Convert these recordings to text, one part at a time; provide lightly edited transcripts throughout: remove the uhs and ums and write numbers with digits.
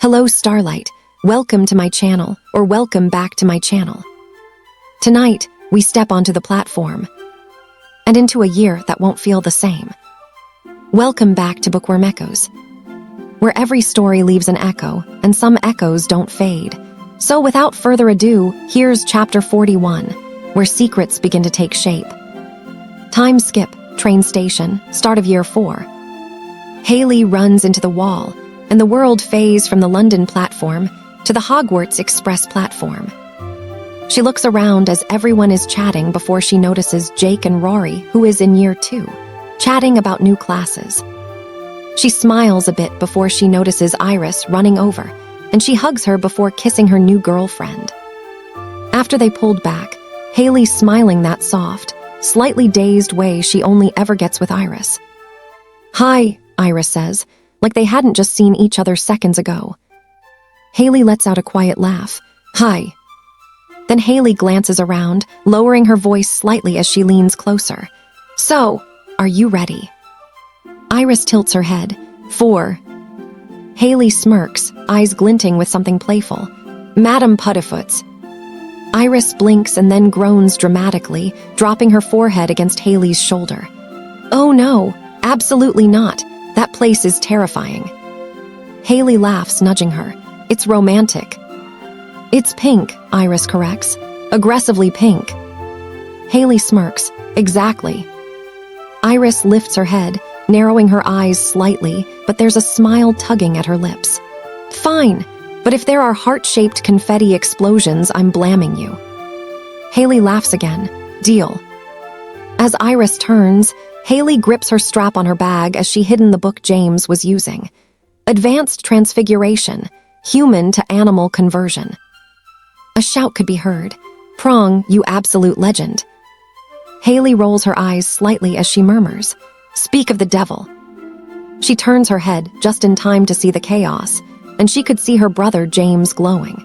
Hello, Starlight. Welcome to my channel, or welcome back to my channel. Tonight, we step onto the platform, and into a year that won't feel the same. Welcome back to Bookworm Echoes, where every story leaves an echo, and some echoes don't fade. So without further ado, here's Chapter 41, where secrets begin to take shape. Time skip, train station, start of year 4. Hayley runs into the wall, and the world fades from the London platform to the Hogwarts Express platform. She looks around as everyone is chatting before she notices Jake and Rory, who is in year 2, chatting about new classes. She smiles a bit before she notices Iris running over, and she hugs her before kissing her new girlfriend. After they pulled back, Hayley smiling that soft, slightly dazed way she only ever gets with Iris. "Hi," Iris says, like they hadn't just seen each other seconds ago. Hayley lets out a quiet laugh. "Hi." Then Hayley glances around, lowering her voice slightly as she leans closer. "So, are you ready?" Iris tilts her head. "For." Hayley smirks, eyes glinting with something playful. "Madam Putterfoots." Iris blinks and then groans dramatically, dropping her forehead against Hayley's shoulder. "Oh no, absolutely not. That place is terrifying." Hayley laughs, nudging her. "It's romantic." "It's pink," Iris corrects. "Aggressively pink." Hayley smirks. "Exactly." Iris lifts her head, narrowing her eyes slightly, but there's a smile tugging at her lips. "Fine, but if there are heart-shaped confetti explosions, I'm blaming you." Hayley laughs again. "Deal." As Iris turns, Hayley grips her strap on her bag as she hid in the book James was using. Advanced Transfiguration, Human to Animal Conversion. A shout could be heard. "Prong, you absolute legend." Hayley rolls her eyes slightly as she murmurs, "Speak of the devil." She turns her head just in time to see the chaos, and she could see her brother James glowing.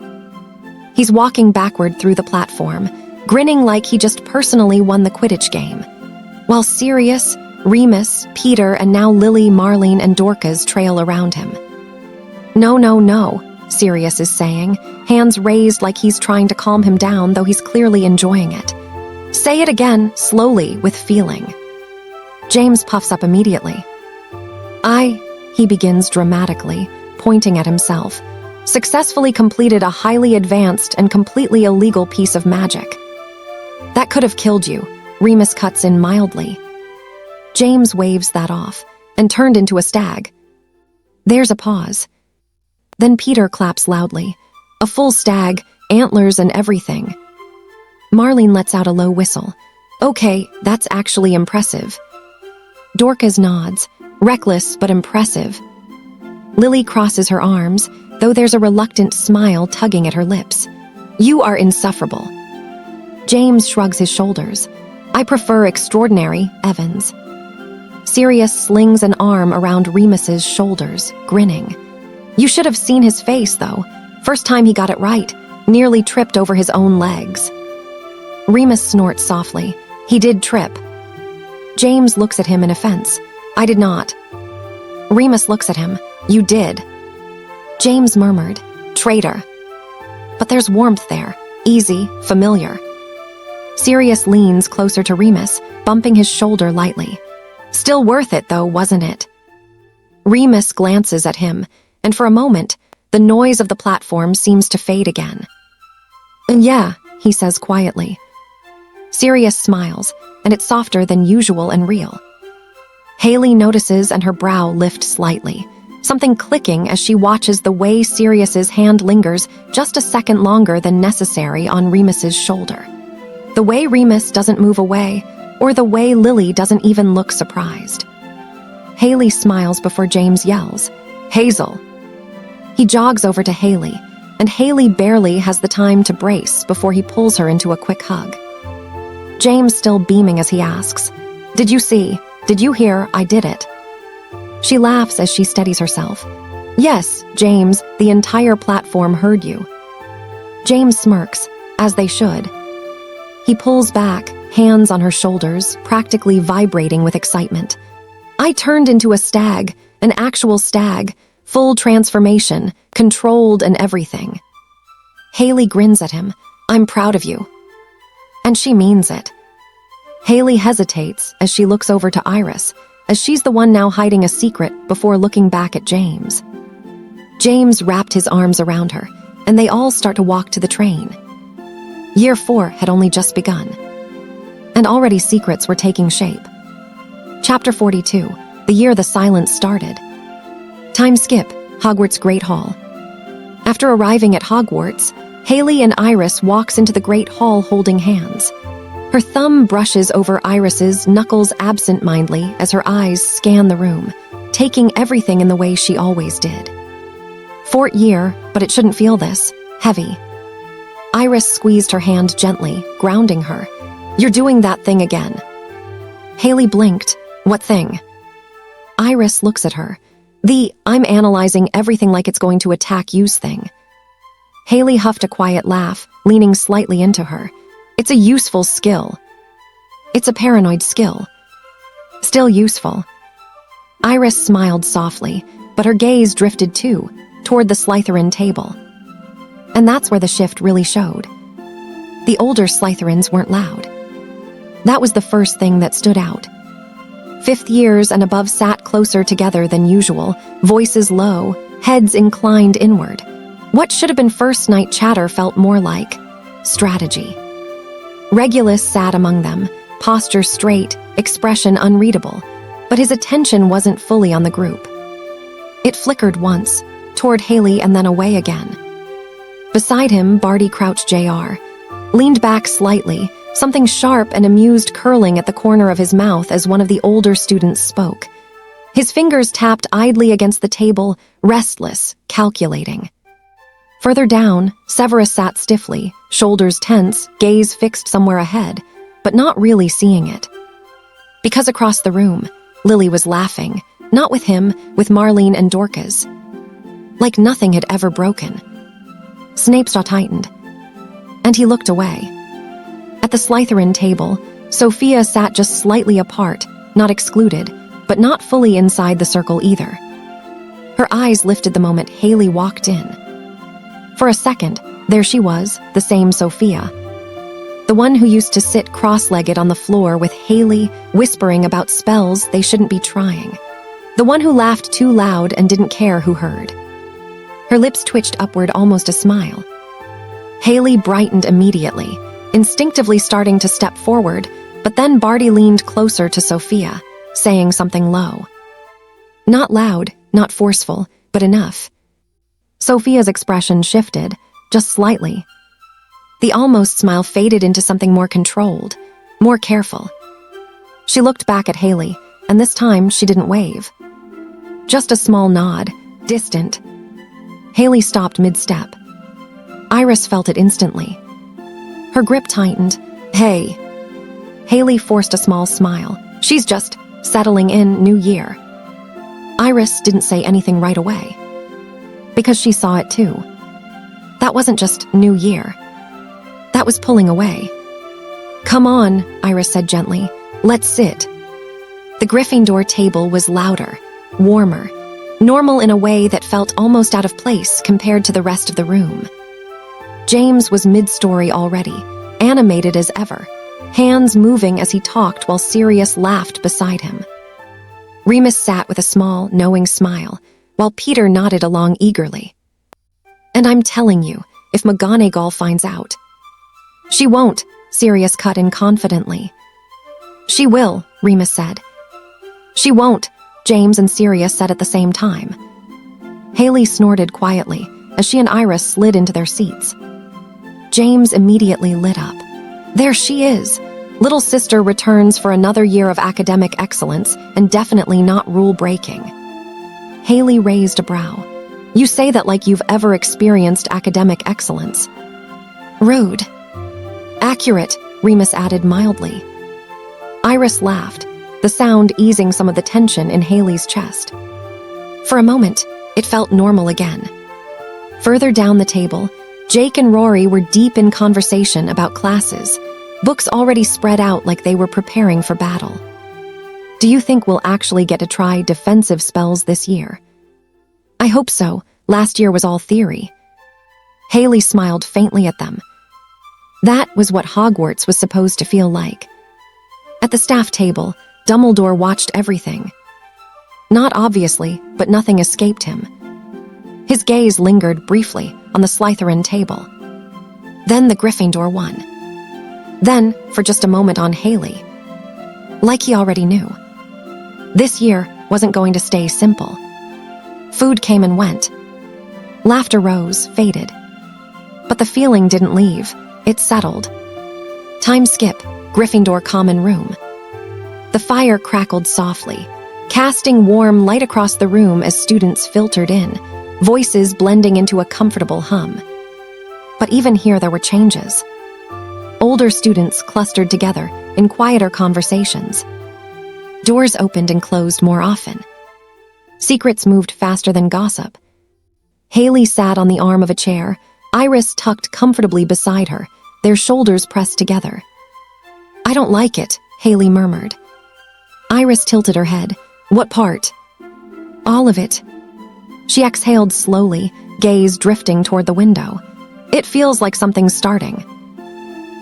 He's walking backward through the platform, grinning like he just personally won the Quidditch game, while Sirius, Remus, Peter, and now Lily, Marlene, and Dorcas trail around him. "No, no, no," Sirius is saying, hands raised like he's trying to calm him down, though he's clearly enjoying it. "Say it again, slowly, with feeling." James puffs up immediately. He begins dramatically, pointing at himself, "successfully completed a highly advanced and completely illegal piece of magic." "That could have killed you," Remus cuts in mildly. James waves that off, and turned into a stag. There's a pause. Then Peter claps loudly. "A full stag, antlers and everything." Marlene lets out a low whistle. "Okay, that's actually impressive." Dorcas nods. "Reckless but impressive." Lily crosses her arms, though there's a reluctant smile tugging at her lips. "You are insufferable." James shrugs his shoulders. "I prefer extraordinary, Evans." Sirius slings an arm around Remus's shoulders, grinning. "You should have seen his face, though. First time he got it right, nearly tripped over his own legs." Remus snorts softly. "He did trip." James looks at him in offense. "I did not." Remus looks at him. "You did." James murmured, "Traitor." But there's warmth there, easy, familiar. Sirius leans closer to Remus, bumping his shoulder lightly. "Still worth it, though, wasn't it?" Remus glances at him, and for a moment, the noise of the platform seems to fade again. "Yeah," he says quietly. Sirius smiles, and it's softer than usual and real. Hayley notices and her brow lifts slightly, something clicking as she watches the way Sirius's hand lingers just a second longer than necessary on Remus's shoulder. The way Remus doesn't move away, or the way Lily doesn't even look surprised. Hayley smiles before James yells, "Hazel!" He jogs over to Hayley, and Hayley barely has the time to brace before he pulls her into a quick hug. James still beaming as he asks, "Did you see? Did you hear? I did it." She laughs as she steadies herself. "Yes, James, the entire platform heard you." James smirks, as they should. He pulls back, hands on her shoulders, practically vibrating with excitement. "I turned into a stag, an actual stag, full transformation, controlled and everything. Hayley grins at him. I'm proud of you. And she means it. Hayley hesitates as she looks over to Iris, as she's the one now hiding a secret before looking back at James. James wrapped his arms around her, and they all start to walk to the train. Year 4 had only just begun, and already secrets were taking shape. Chapter 42, the year the silence started. Time skip, Hogwarts Great Hall. After arriving at Hogwarts, Hayley and Iris walks into the Great Hall holding hands. Her thumb brushes over Iris's knuckles absent-mindedly as her eyes scan the room, taking everything in the way she always did. 4th year, but it shouldn't feel this. Heavy. Iris squeezed her hand gently, grounding her. You're doing that thing again. Hayley blinked. What thing? Iris looks at her. I'm analyzing everything like it's going to attack you's thing. Hayley huffed a quiet laugh, leaning slightly into her. It's a useful skill. It's a paranoid skill. Still useful. Iris smiled softly, but her gaze drifted too, toward the Slytherin table. And that's where the shift really showed. The older Slytherins weren't loud. That was the first thing that stood out. 5th years and above sat closer together than usual, voices low, heads inclined inward. What should have been first night chatter felt more like strategy. Regulus sat among them, posture straight, expression unreadable, but his attention wasn't fully on the group. It flickered once, toward Hayley and then away again. Beside him, Barty crouched Jr., leaned back slightly, something sharp and amused curling at the corner of his mouth as one of the older students spoke. His fingers tapped idly against the table, restless, calculating. Further down, Severus sat stiffly, shoulders tense, gaze fixed somewhere ahead, but not really seeing it. Because across the room, Lily was laughing, not with him, with Marlene and Dorcas. Like nothing had ever broken. Snape's jaw tightened, and he looked away. At the Slytherin table, Sophia sat just slightly apart, not excluded, but not fully inside the circle either. Her eyes lifted the moment Hayley walked in. For a second, there she was, the same Sophia. The one who used to sit cross-legged on the floor with Hayley, whispering about spells they shouldn't be trying. The one who laughed too loud and didn't care who heard. Her lips twitched upward, almost a smile. Hayley brightened immediately, instinctively starting to step forward, but then Barty leaned closer to Sophia, saying something low. Not loud, not forceful, but enough. Sophia's expression shifted, just slightly. The almost smile faded into something more controlled, more careful. She looked back at Hayley, and this time she didn't wave. Just a small nod, distant. Hayley stopped mid-step. Iris felt it instantly. Her grip tightened. Hey. Hayley forced a small smile. She's just settling in, new year. Iris didn't say anything right away. Because she saw it too. That wasn't just new year. That was pulling away. Come on, Iris said gently. Let's sit. The Gryffindor table was louder, warmer, normal in a way that felt almost out of place compared to the rest of the room. James was mid-story already, animated as ever, hands moving as he talked while Sirius laughed beside him. Remus sat with a small, knowing smile, while Peter nodded along eagerly. And I'm telling you, if McGonagall finds out. She won't, Sirius cut in confidently. She will, Remus said. She won't, James and Sirius said at the same time. Hayley snorted quietly as she and Iris slid into their seats. James immediately lit up. There she is. Little sister returns for another year of academic excellence and definitely not rule-breaking. Hayley raised a brow. You say that like you've ever experienced academic excellence. Rude. Accurate, Remus added mildly. Iris laughed, the sound easing some of the tension in Hayley's chest. For a moment, it felt normal again. Further down the table, Jake and Rory were deep in conversation about classes, books already spread out like they were preparing for battle. Do you think we'll actually get to try defensive spells this year? I hope so, Last year was all theory. Hayley smiled faintly at them. That was what Hogwarts was supposed to feel like. At the staff table, Dumbledore watched everything. Not obviously, but nothing escaped him. His gaze lingered briefly on the Slytherin table. Then the Gryffindor won. Then, for just a moment, on Hayley. Like he already knew. This year wasn't going to stay simple. Food came and went. Laughter rose, faded. But the feeling didn't leave. It settled. Time skip, Gryffindor common room. The fire crackled softly, casting warm light across the room as students filtered in, voices blending into a comfortable hum. But even here there were changes. Older students clustered together in quieter conversations. Doors opened and closed more often. Secrets moved faster than gossip. Hayley sat on the arm of a chair, Iris tucked comfortably beside her, their shoulders pressed together. "I don't like it," Hayley murmured. Iris tilted her head. "What part?" "All of it." She exhaled slowly, gaze drifting toward the window. "It feels like something's starting."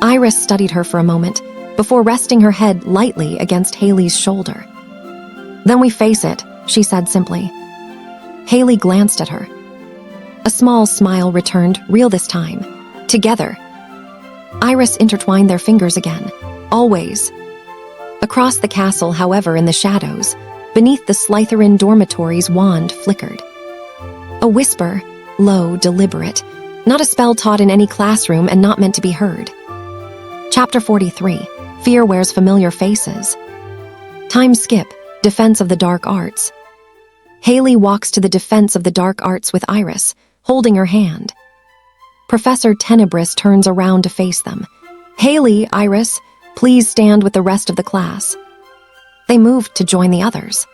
Iris studied her for a moment, before resting her head lightly against Hayley's shoulder. "Then we face it," she said simply. Hayley glanced at her. A small smile returned, real this time. Together. Iris intertwined their fingers again. Always. Across the castle, however, in the shadows, beneath the Slytherin dormitory's wand flickered. A whisper, low, deliberate, not a spell taught in any classroom and not meant to be heard. Chapter 43. Fear Wears Familiar Faces. Time skip, Defense of the Dark Arts. Hayley walks to the Defense of the Dark Arts with Iris, holding her hand. Professor Tenebris turns around to face them. "Hayley, Iris, please stand with the rest of the class." They moved to join the others.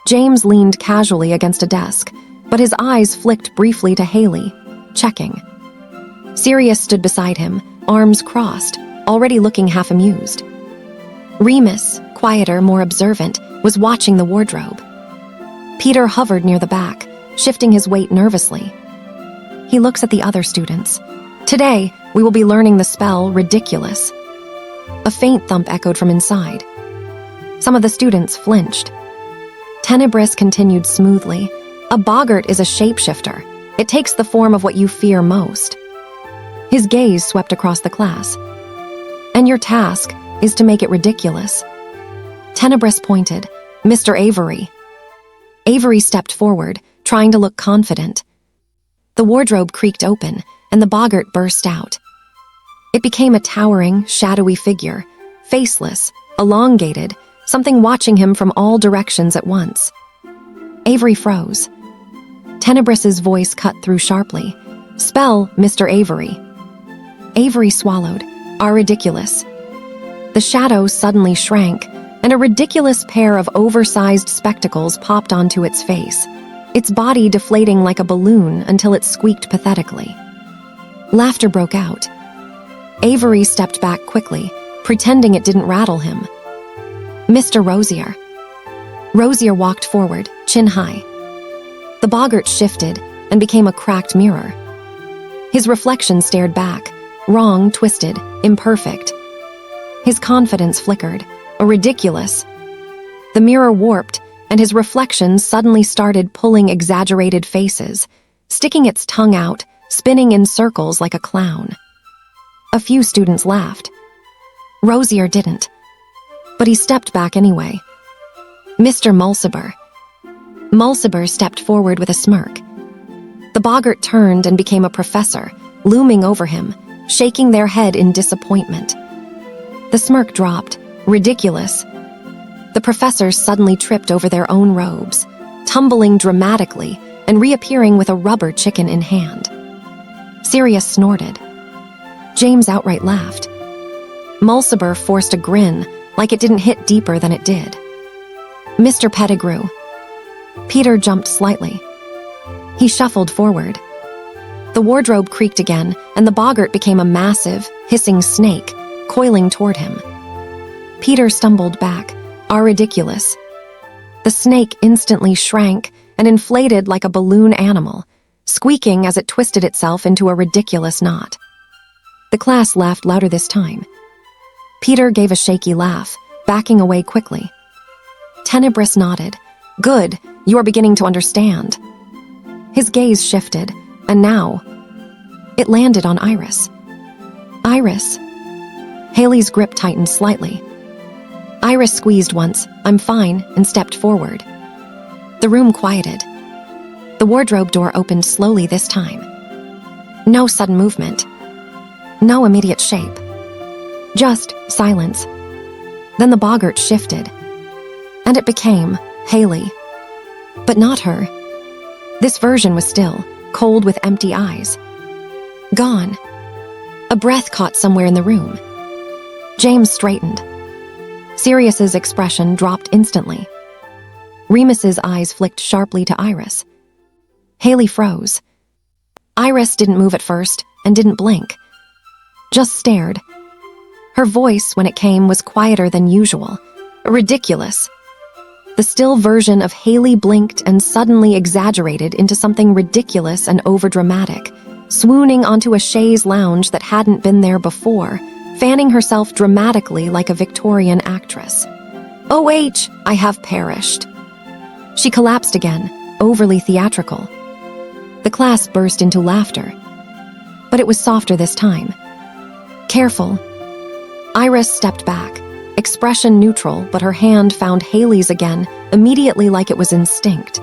James leaned casually against a desk, but his eyes flicked briefly to Hayley, checking. Sirius stood beside him, arms crossed, already looking half amused. Remus, quieter, more observant, was watching the wardrobe. Peter hovered near the back, shifting his weight nervously. He looks at the other students. "Today, we will be learning the spell Ridiculous." A faint thump echoed from inside. Some of the students flinched. Tenebris continued smoothly. "A boggart is a shapeshifter. It takes the form of what you fear most." His gaze swept across the class. "And your task is to make it ridiculous." Tenebris pointed. "Mr. Avery." Avery stepped forward, trying to look confident. The wardrobe creaked open, and the boggart burst out. It became a towering, shadowy figure, faceless, elongated, something watching him from all directions at once. Avery froze. Tenebris's voice cut through sharply. "Spell, Mr. Avery." Avery swallowed. "Are ridiculous." The shadow suddenly shrank, and a ridiculous pair of oversized spectacles popped onto its face, its body deflating like a balloon until it squeaked pathetically. Laughter broke out. Avery stepped back quickly, pretending it didn't rattle him. "Mr. Rosier." Rosier walked forward, chin high. The boggart shifted and became a cracked mirror. His reflection stared back, wrong, twisted, imperfect. His confidence flickered. A ridiculous. The mirror warped, and his reflection suddenly started pulling exaggerated faces, sticking its tongue out, spinning in circles like a clown. A few students laughed. Rosier didn't. But he stepped back anyway. "Mr. Mulciber." Mulciber stepped forward with a smirk. The boggart turned and became a professor, looming over him, shaking their head in disappointment. The smirk dropped. Ridiculous. The professors suddenly tripped over their own robes, tumbling dramatically and reappearing with a rubber chicken in hand. Sirius snorted. James outright laughed. Mulciber forced a grin, like it didn't hit deeper than it did. "Mr. Pettigrew." Peter jumped slightly. He shuffled forward. The wardrobe creaked again, and the boggart became a massive, hissing snake, coiling toward him. Peter stumbled back. "Are ridiculous." The snake instantly shrank and inflated like a balloon animal, squeaking as it twisted itself into a ridiculous knot. The class laughed louder this time. Peter gave a shaky laugh, backing away quickly. Tenebris nodded. Good, you are beginning to understand. His gaze shifted, and now it landed on Iris. Iris. Hayley's grip tightened slightly. Iris squeezed once, "I'm fine," and stepped forward. The room quieted. The wardrobe door opened slowly this time. No sudden movement. No immediate shape. Just silence. Then the boggart shifted. And it became Hayley. But not her. This version was still, cold with empty eyes. Gone. A breath caught somewhere in the room. James straightened. Sirius's expression dropped instantly. Remus's eyes flicked sharply to Iris. Hayley froze. Iris didn't move at first and didn't blink. Just stared. Her voice, when it came, was quieter than usual. Ridiculous. The still version of Hayley blinked and suddenly exaggerated into something ridiculous and overdramatic, swooning onto a chaise lounge that hadn't been there before, fanning herself dramatically like a Victorian actress. "OH, I have perished." She collapsed again, overly theatrical. The class burst into laughter. But it was softer this time. Careful. Iris stepped back, expression neutral, but her hand found Hayley's again, immediately like it was instinct.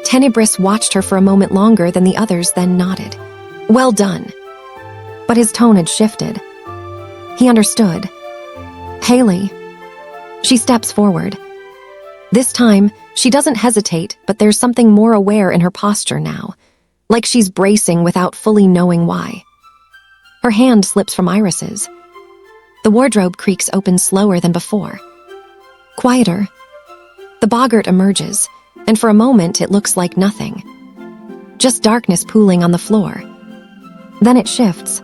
Tenebris watched her for a moment longer than the others, then nodded. "Well done." But his tone had shifted. He understood. "Hayley." She steps forward. This time, she doesn't hesitate, but there's something more aware in her posture now, like she's bracing without fully knowing why. Her hand slips from Iris's. The wardrobe creaks open slower than before. Quieter. The boggart emerges, and for a moment it looks like nothing. Just darkness pooling on the floor. Then it shifts,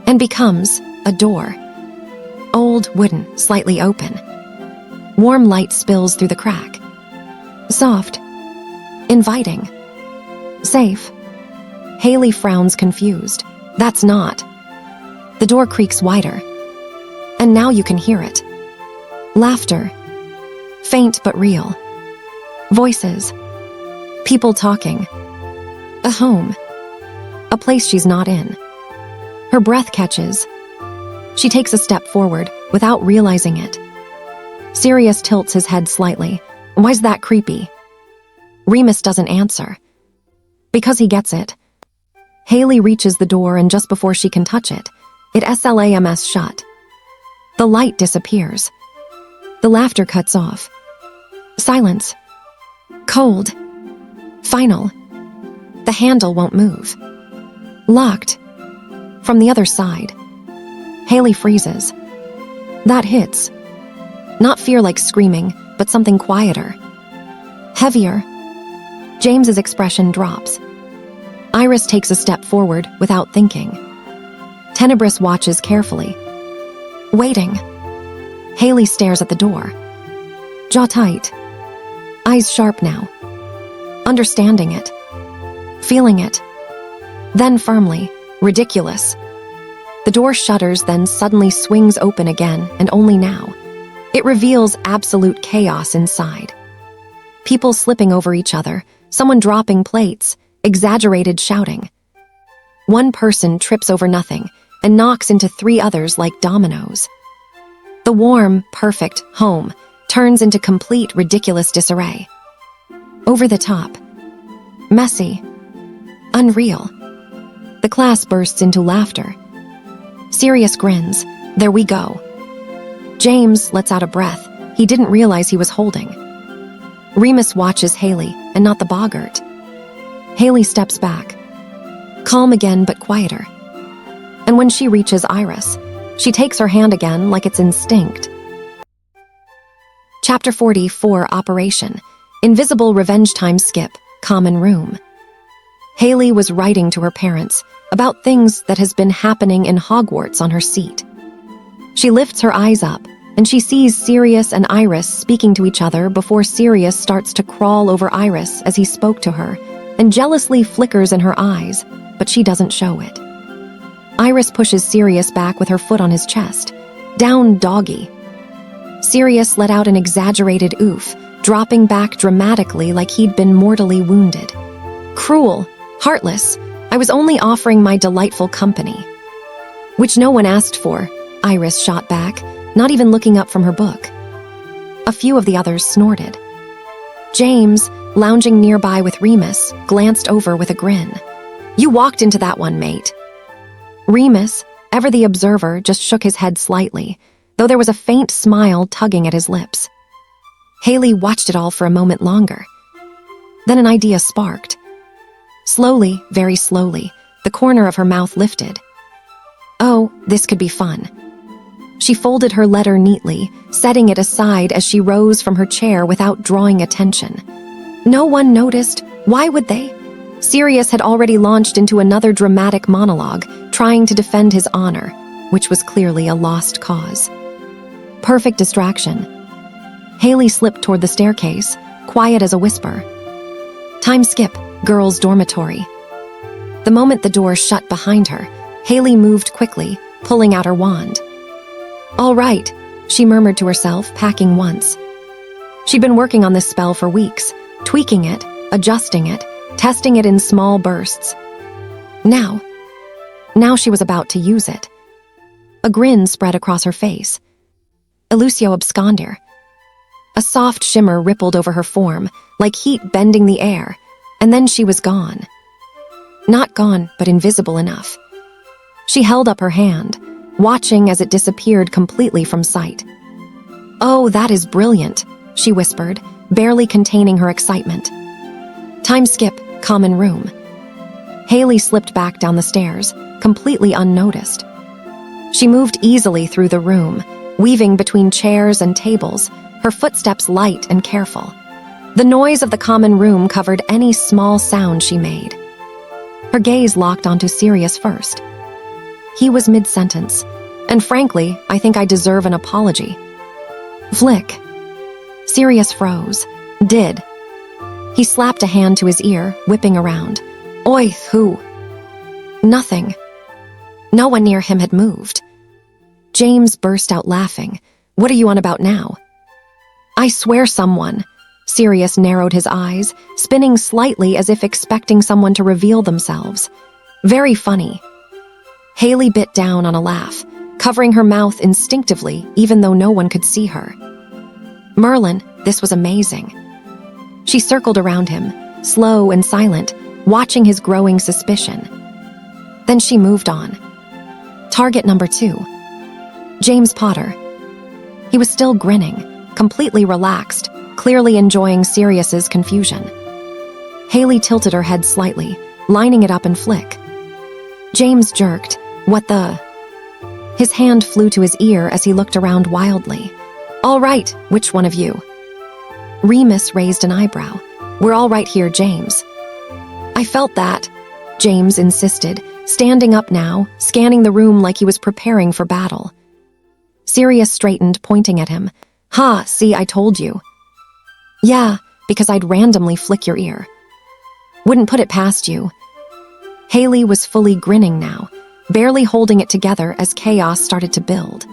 and becomes a door. Old, wooden, slightly open. Warm light spills through the crack. Soft. Inviting. Safe. Hayley frowns confused. That's not. The door creaks wider. And now you can hear it. Laughter. Faint but real. Voices. People talking. A home. A place she's not in. Her breath catches. She takes a step forward without realizing it. Sirius tilts his head slightly. Why's that creepy? Remus doesn't answer. Because he gets it. Hayley reaches the door, and just before she can touch it, it slams shut. The light disappears. The laughter cuts off. Silence. Cold. Final. The handle won't move. Locked. From the other side. Hayley freezes. That hits. Not fear like screaming, but something quieter. Heavier. James's expression drops. Iris takes a step forward without thinking. Tenebris watches carefully. Waiting. Hayley stares at the door. Jaw tight. Eyes sharp now. Understanding it. Feeling it. Then firmly. Ridiculous. The door shudders, then suddenly swings open again, and only now. It reveals absolute chaos inside. People slipping over each other, someone dropping plates, exaggerated shouting. One person trips over nothing and knocks into 3 others like dominoes. The warm, perfect home turns into complete, ridiculous disarray. Over the top. Messy. Unreal. The class bursts into laughter. Sirius grins. There we go. James lets out a breath he didn't realize he was holding. Remus watches Hayley, and not the boggart. Hayley steps back. Calm again, but quieter. And when she reaches Iris, she takes her hand again like it's instinct. Chapter 44, Operation. Invisible Revenge Time Skip, Common Room. Hayley was writing to her parents about things that has been happening in Hogwarts on her seat. She lifts her eyes up, and she sees Sirius and Iris speaking to each other before Sirius starts to crawl over Iris as he spoke to her, and jealously flickers in her eyes, but she doesn't show it. Iris pushes Sirius back with her foot on his chest. Down, doggy. Sirius let out an exaggerated oof, dropping back dramatically like he'd been mortally wounded. Cruel, heartless, I was only offering my delightful company. Which no one asked for, Iris shot back, not even looking up from her book. A few of the others snorted. James, lounging nearby with Remus, glanced over with a grin. You walked into that one, mate. Remus, ever the observer, just shook his head slightly, though there was a faint smile tugging at his lips. Hayley watched it all for a moment longer. Then an idea sparked. Slowly, very slowly, the corner of her mouth lifted. Oh, this could be fun. She folded her letter neatly, setting it aside as she rose from her chair without drawing attention. No one noticed. Why would they? Sirius had already launched into another dramatic monologue, trying to defend his honor, which was clearly a lost cause. Perfect distraction. Hayley slipped toward the staircase, quiet as a whisper. Time skip, girls' dormitory. The moment the door shut behind her, Hayley moved quickly, pulling out her wand. All right, she murmured to herself, packing once. She'd been working on this spell for weeks, tweaking it, adjusting it, testing it in small bursts. Now she was about to use it. A grin spread across her face. Elusio absconder. A soft shimmer rippled over her form, like heat bending the air, and then she was gone. Not gone, but invisible enough. She held up her hand, watching as it disappeared completely from sight. Oh, that is brilliant, she whispered, barely containing her excitement. Time skip, common room. Hayley slipped back down the stairs, completely unnoticed. She moved easily through the room, weaving between chairs and tables, her footsteps light and careful. The noise of the common room covered any small sound she made. Her gaze locked onto Sirius first. He was mid-sentence, and frankly, I think I deserve an apology. Flick. Sirius froze. Did. He slapped a hand to his ear, whipping around. Oi, who? Nothing. No one near him had moved. James burst out laughing. What are you on about now? I swear someone. Sirius narrowed his eyes, spinning slightly as if expecting someone to reveal themselves. Very funny. Hayley bit down on a laugh, covering her mouth instinctively even though no one could see her. Merlin, this was amazing. She circled around him, slow and silent, watching his growing suspicion. Then she moved on. Target number 2. James Potter. He was still grinning, completely relaxed, clearly enjoying Sirius's confusion. Hayley tilted her head slightly, lining it up in flick. James jerked. What the? His hand flew to his ear as he looked around wildly. All right, which one of you? Remus raised an eyebrow. We're all right here, James. I felt that, James insisted, standing up now, scanning the room like he was preparing for battle. Sirius straightened, pointing at him. Ha, see, I told you. Yeah, because I'd randomly flick your ear. Wouldn't put it past you. Hayley was fully grinning now, barely holding it together as chaos started to build.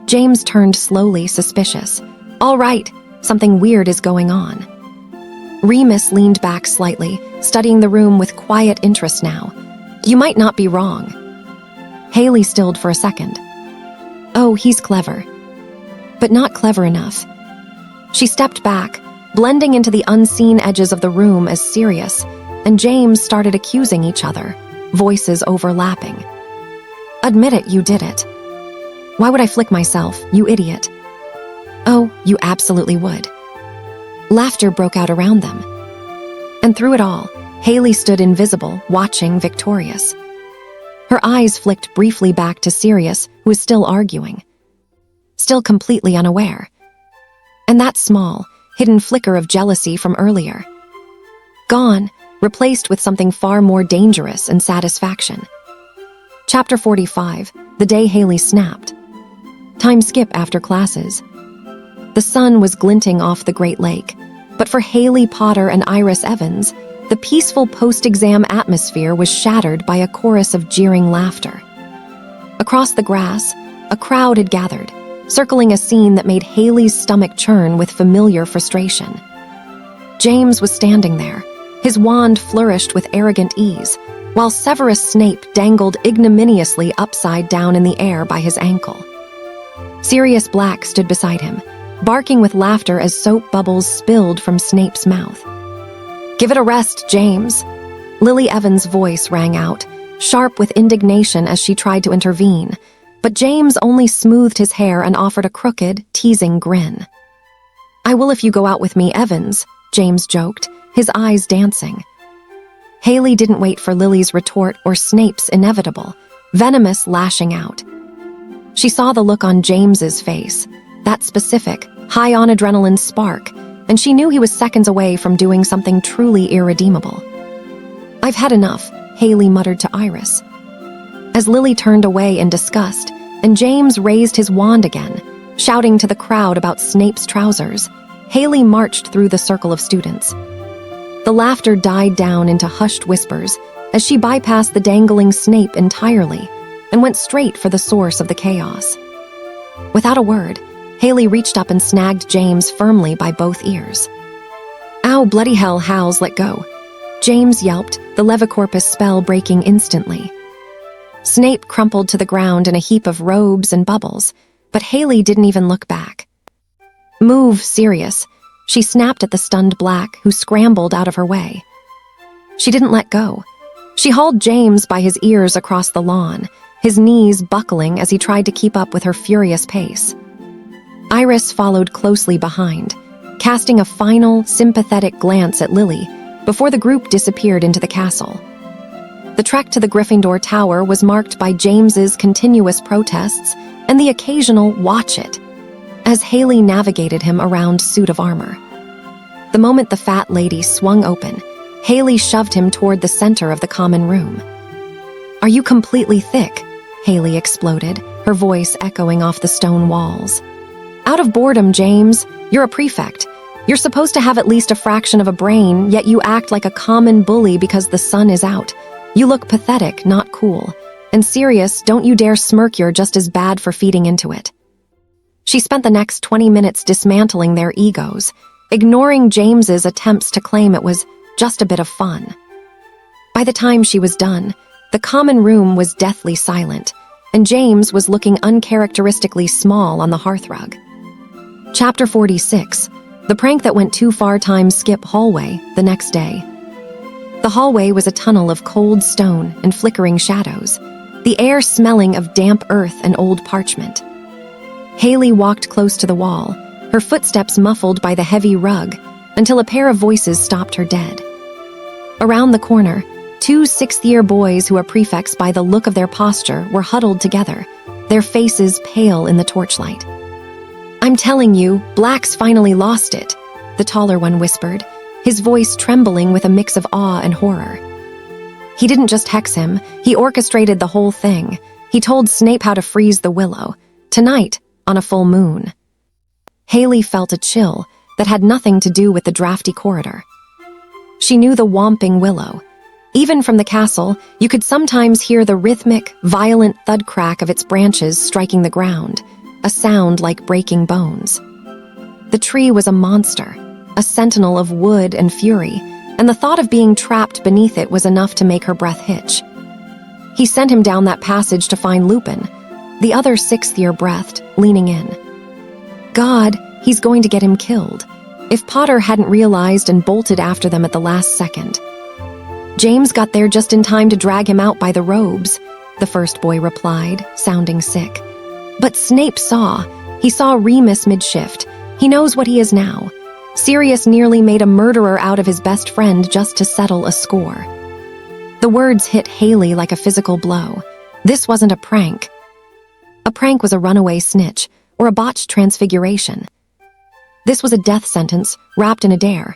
James turned slowly, suspicious. All right, something weird is going on. Remus leaned back slightly, studying the room with quiet interest now. You might not be wrong. Hayley stilled for a second. Oh, he's clever. But not clever enough. She stepped back, blending into the unseen edges of the room as Sirius and James started accusing each other, voices overlapping. Admit it, you did it. Why would I flick myself, you idiot? Oh, you absolutely would. Laughter broke out around them. And through it all, Hayley stood invisible, watching, victorious. Her eyes flicked briefly back to Sirius, who was still arguing. Still completely unaware. And that small, hidden flicker of jealousy from earlier. Gone, replaced with something far more dangerous and satisfaction. Chapter 45, the day Hayley snapped. Time skip after classes. The sun was glinting off the Great Lake, but for Hayley Potter and Iris Evans, the peaceful post-exam atmosphere was shattered by a chorus of jeering laughter. Across the grass, a crowd had gathered, circling a scene that made Hayley's stomach churn with familiar frustration. James was standing there, his wand flourished with arrogant ease, while Severus Snape dangled ignominiously upside down in the air by his ankle. Sirius Black stood beside him, barking with laughter as soap bubbles spilled from Snape's mouth. "Give it a rest, James." Lily Evans' voice rang out, sharp with indignation as she tried to intervene, but James only smoothed his hair and offered a crooked, teasing grin. "I will if you go out with me, Evans," James joked, his eyes dancing. Hayley didn't wait for Lily's retort or Snape's inevitable, venomous lashing out. She saw the look on James's face, that specific, high-on-adrenaline spark, and she knew he was seconds away from doing something truly irredeemable. "I've had enough," Hayley muttered to Iris. As Lily turned away in disgust, and James raised his wand again, shouting to the crowd about Snape's trousers, Hayley marched through the circle of students. The laughter died down into hushed whispers as she bypassed the dangling Snape entirely and went straight for the source of the chaos. Without a word, Hayley reached up and snagged James firmly by both ears. "Ow, bloody hell, Howls, let go." James yelped, the Levicorpus spell breaking instantly. Snape crumpled to the ground in a heap of robes and bubbles, but Hayley didn't even look back. "Move, Sirius," she snapped at the stunned Black, who scrambled out of her way. She didn't let go. She hauled James by his ears across the lawn, his knees buckling as he tried to keep up with her furious pace. Iris followed closely behind, casting a final, sympathetic glance at Lily before the group disappeared into the castle. The trek to the Gryffindor Tower was marked by James's continuous protests and the occasional "watch it" as Hayley navigated him around suit of armor. The moment the fat lady swung open, Hayley shoved him toward the center of the common room. "Are you completely thick?" Hayley exploded, her voice echoing off the stone walls. "Out of boredom, James. You're a prefect. You're supposed to have at least a fraction of a brain, yet you act like a common bully because the sun is out. You look pathetic, not cool. And Sirius, don't you dare smirk, you're just as bad for feeding into it." She spent the next 20 minutes dismantling their egos, ignoring James's attempts to claim it was just a bit of fun. By the time she was done, the common room was deathly silent, and James was looking uncharacteristically small on the hearthrug. Chapter 46, The Prank That Went Too Far Time Skip Hallway, the next day. The hallway was a tunnel of cold stone and flickering shadows, the air smelling of damp earth and old parchment. Hayley walked close to the wall, her footsteps muffled by the heavy rug, until a pair of voices stopped her dead. Around the corner, two sixth-year boys who are prefects by the look of their posture were huddled together, their faces pale in the torchlight. "I'm telling you, Black's finally lost it," the taller one whispered, his voice trembling with a mix of awe and horror. "He didn't just hex him, he orchestrated the whole thing. He told Snape how to freeze the willow. Tonight, on a full moon." Hayley felt a chill that had nothing to do with the drafty corridor. She knew the whomping willow. Even from the castle, you could sometimes hear the rhythmic, violent thud crack of its branches striking the ground, a sound like breaking bones. The tree was a monster, a sentinel of wood and fury, and the thought of being trapped beneath it was enough to make her breath hitch. He sent him down that passage to find Lupin, the other sixth-year breathed, leaning in. God, he's going to get him killed, if Potter hadn't realized and bolted after them at the last second. "James got there just in time to drag him out by the robes," the first boy replied, sounding sick. "But Snape saw. He saw Remus mid-shift. He knows what he is now. Sirius nearly made a murderer out of his best friend just to settle a score." The words hit Hayley like a physical blow. This wasn't a prank. A prank was a runaway snitch or a botched transfiguration. This was a death sentence wrapped in a dare.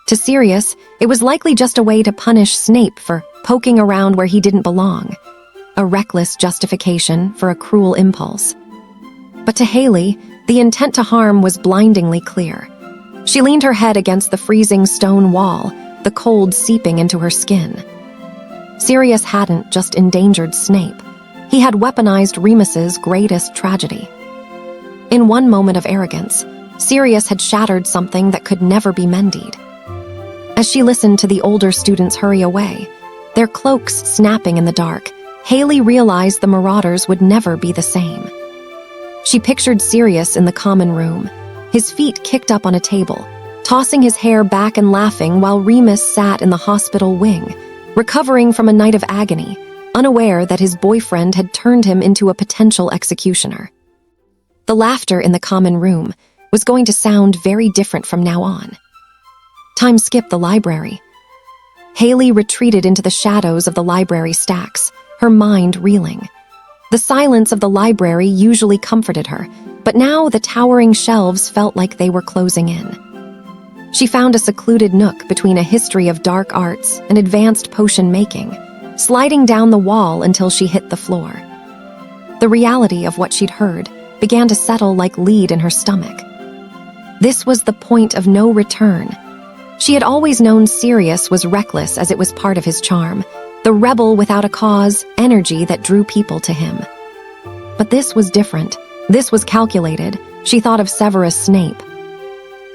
To Sirius, it was likely just a way to punish Snape for poking around where he didn't belong, a reckless justification for a cruel impulse. But to Hayley, the intent to harm was blindingly clear. She leaned her head against the freezing stone wall, the cold seeping into her skin. Sirius hadn't just endangered Snape. He had weaponized Remus's greatest tragedy. In one moment of arrogance, Sirius had shattered something that could never be mended. As she listened to the older students hurry away, their cloaks snapping in the dark, Hayley realized the Marauders would never be the same. She pictured Sirius in the common room, his feet kicked up on a table, tossing his hair back and laughing while Remus sat in the hospital wing, recovering from a night of agony, unaware that his boyfriend had turned him into a potential executioner. The laughter in the common room was going to sound very different from now on. Time skipped the library. Hayley retreated into the shadows of the library stacks, her mind reeling. The silence of the library usually comforted her, but now the towering shelves felt like they were closing in. She found a secluded nook between a history of dark arts and advanced potion making, sliding down the wall until she hit the floor. The reality of what she'd heard began to settle like lead in her stomach. This was the point of no return. She had always known Sirius was reckless as it was part of his charm, the rebel without a cause, energy that drew people to him. But this was different. This was calculated. She thought of Severus Snape.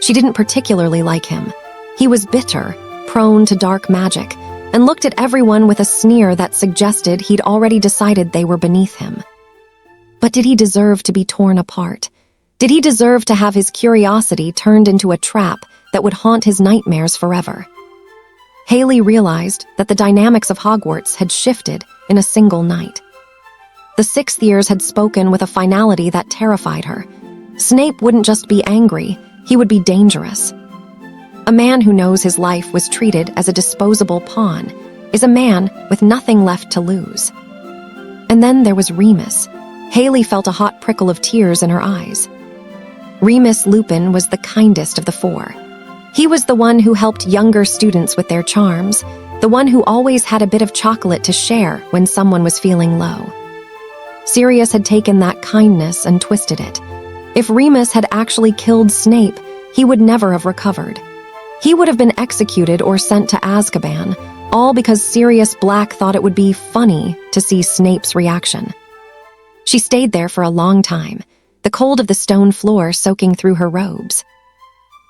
She didn't particularly like him. He was bitter, prone to dark magic, and looked at everyone with a sneer that suggested he'd already decided they were beneath him. But did he deserve to be torn apart? Did he deserve to have his curiosity turned into a trap that would haunt his nightmares forever? Hayley realized that the dynamics of Hogwarts had shifted in a single night. The sixth years had spoken with a finality that terrified her. Snape wouldn't just be angry, he would be dangerous. A man who knows his life was treated as a disposable pawn is a man with nothing left to lose. And then there was Remus. Hayley felt a hot prickle of tears in her eyes. Remus Lupin was the kindest of the four. He was the one who helped younger students with their charms, the one who always had a bit of chocolate to share when someone was feeling low. Sirius had taken that kindness and twisted it. If Remus had actually killed Snape, he would never have recovered. He would have been executed or sent to Azkaban, all because Sirius Black thought it would be funny to see Snape's reaction. She stayed there for a long time, the cold of the stone floor soaking through her robes.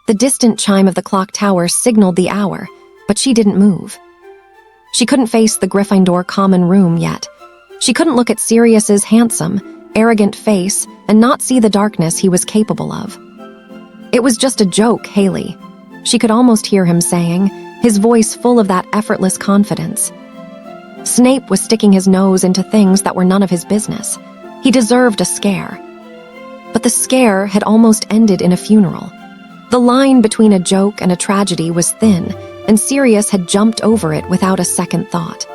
The distant chime of the clock tower signaled the hour, but she didn't move. She couldn't face the Gryffindor common room yet. She couldn't look at Sirius's handsome, arrogant face and not see the darkness he was capable of. It was just a joke, Hayley. She could almost hear him saying, his voice full of that effortless confidence. Snape was sticking his nose into things that were none of his business. He deserved a scare. But the scare had almost ended in a funeral. The line between a joke and a tragedy was thin, and Sirius had jumped over it without a second thought.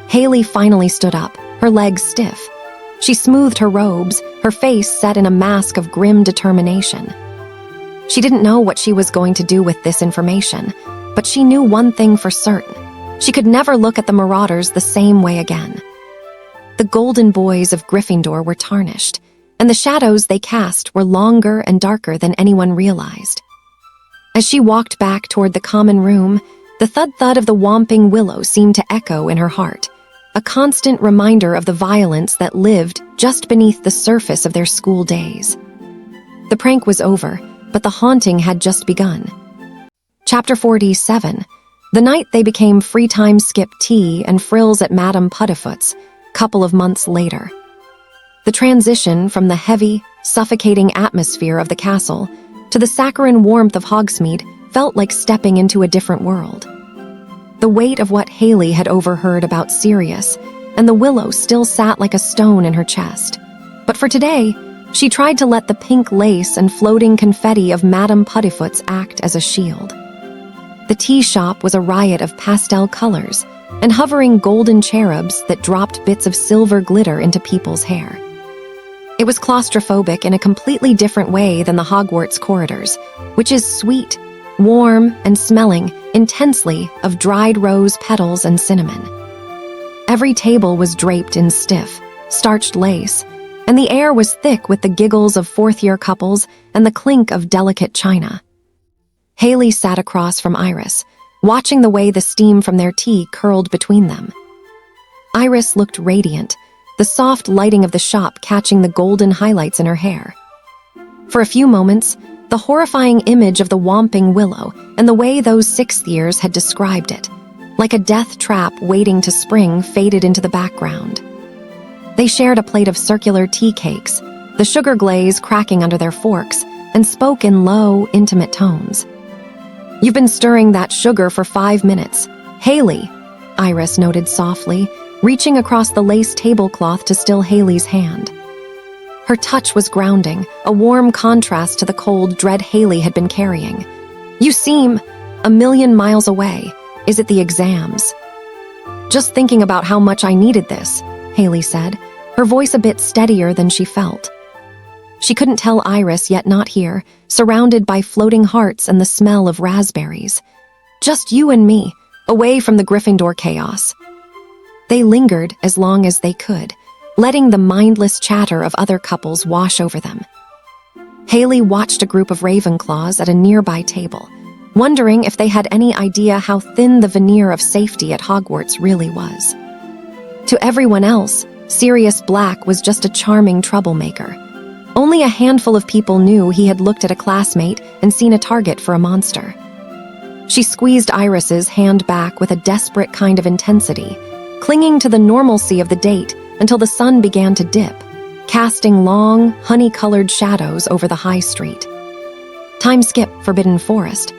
Hayley finally stood up, her legs stiff. She smoothed her robes, her face set in a mask of grim determination. She didn't know what she was going to do with this information, but she knew one thing for certain. She could never look at the Marauders the same way again. The golden boys of Gryffindor were tarnished, and the shadows they cast were longer and darker than anyone realized. As she walked back toward the common room, the thud-thud of the Whomping Willow seemed to echo in her heart, a constant reminder of the violence that lived just beneath the surface of their school days. The prank was over, but the haunting had just begun. Chapter 47. The night they became free-time skip tea and frills at Madame Puddifoot's, couple of months later. The transition from the heavy, suffocating atmosphere of the castle to the saccharine warmth of Hogsmeade felt like stepping into a different world. The weight of what Hayley had overheard about Sirius and the willow still sat like a stone in her chest. But for today, she tried to let the pink lace and floating confetti of Madame Puddifoot's act as a shield. The tea shop was a riot of pastel colors and hovering golden cherubs that dropped bits of silver glitter into people's hair. It was claustrophobic in a completely different way than the Hogwarts corridors, which is sweet, warm, and smelling intensely of dried rose petals and cinnamon. Every table was draped in stiff, starched lace, and the air was thick with the giggles of fourth-year couples and the clink of delicate china. Hayley sat across from Iris, watching the way the steam from their tea curled between them. Iris looked radiant, the soft lighting of the shop catching the golden highlights in her hair. For a few moments, the horrifying image of the Whomping Willow and the way those sixth years had described it, like a death trap waiting to spring, faded into the background. They shared a plate of circular tea cakes, the sugar glaze cracking under their forks, and spoke in low, intimate tones. "You've been stirring that sugar for 5 minutes. Hayley," Iris noted softly, reaching across the lace tablecloth to still Hayley's hand. Her touch was grounding, a warm contrast to the cold dread Hayley had been carrying. "You seem a million miles away. Is it the exams?" "Just thinking about how much I needed this," Hayley said, her voice a bit steadier than she felt. She couldn't tell Iris, yet not here, surrounded by floating hearts and the smell of raspberries. "Just you and me, away from the Gryffindor chaos." They lingered as long as they could, letting the mindless chatter of other couples wash over them. Hayley watched a group of Ravenclaws at a nearby table, wondering if they had any idea how thin the veneer of safety at Hogwarts really was. To everyone else, Sirius Black was just a charming troublemaker. Only a handful of people knew he had looked at a classmate and seen a target for a monster. She squeezed Iris's hand back with a desperate kind of intensity, clinging to the normalcy of the date until the sun began to dip, casting long, honey-colored shadows over the high street. Time skip Forbidden Forest.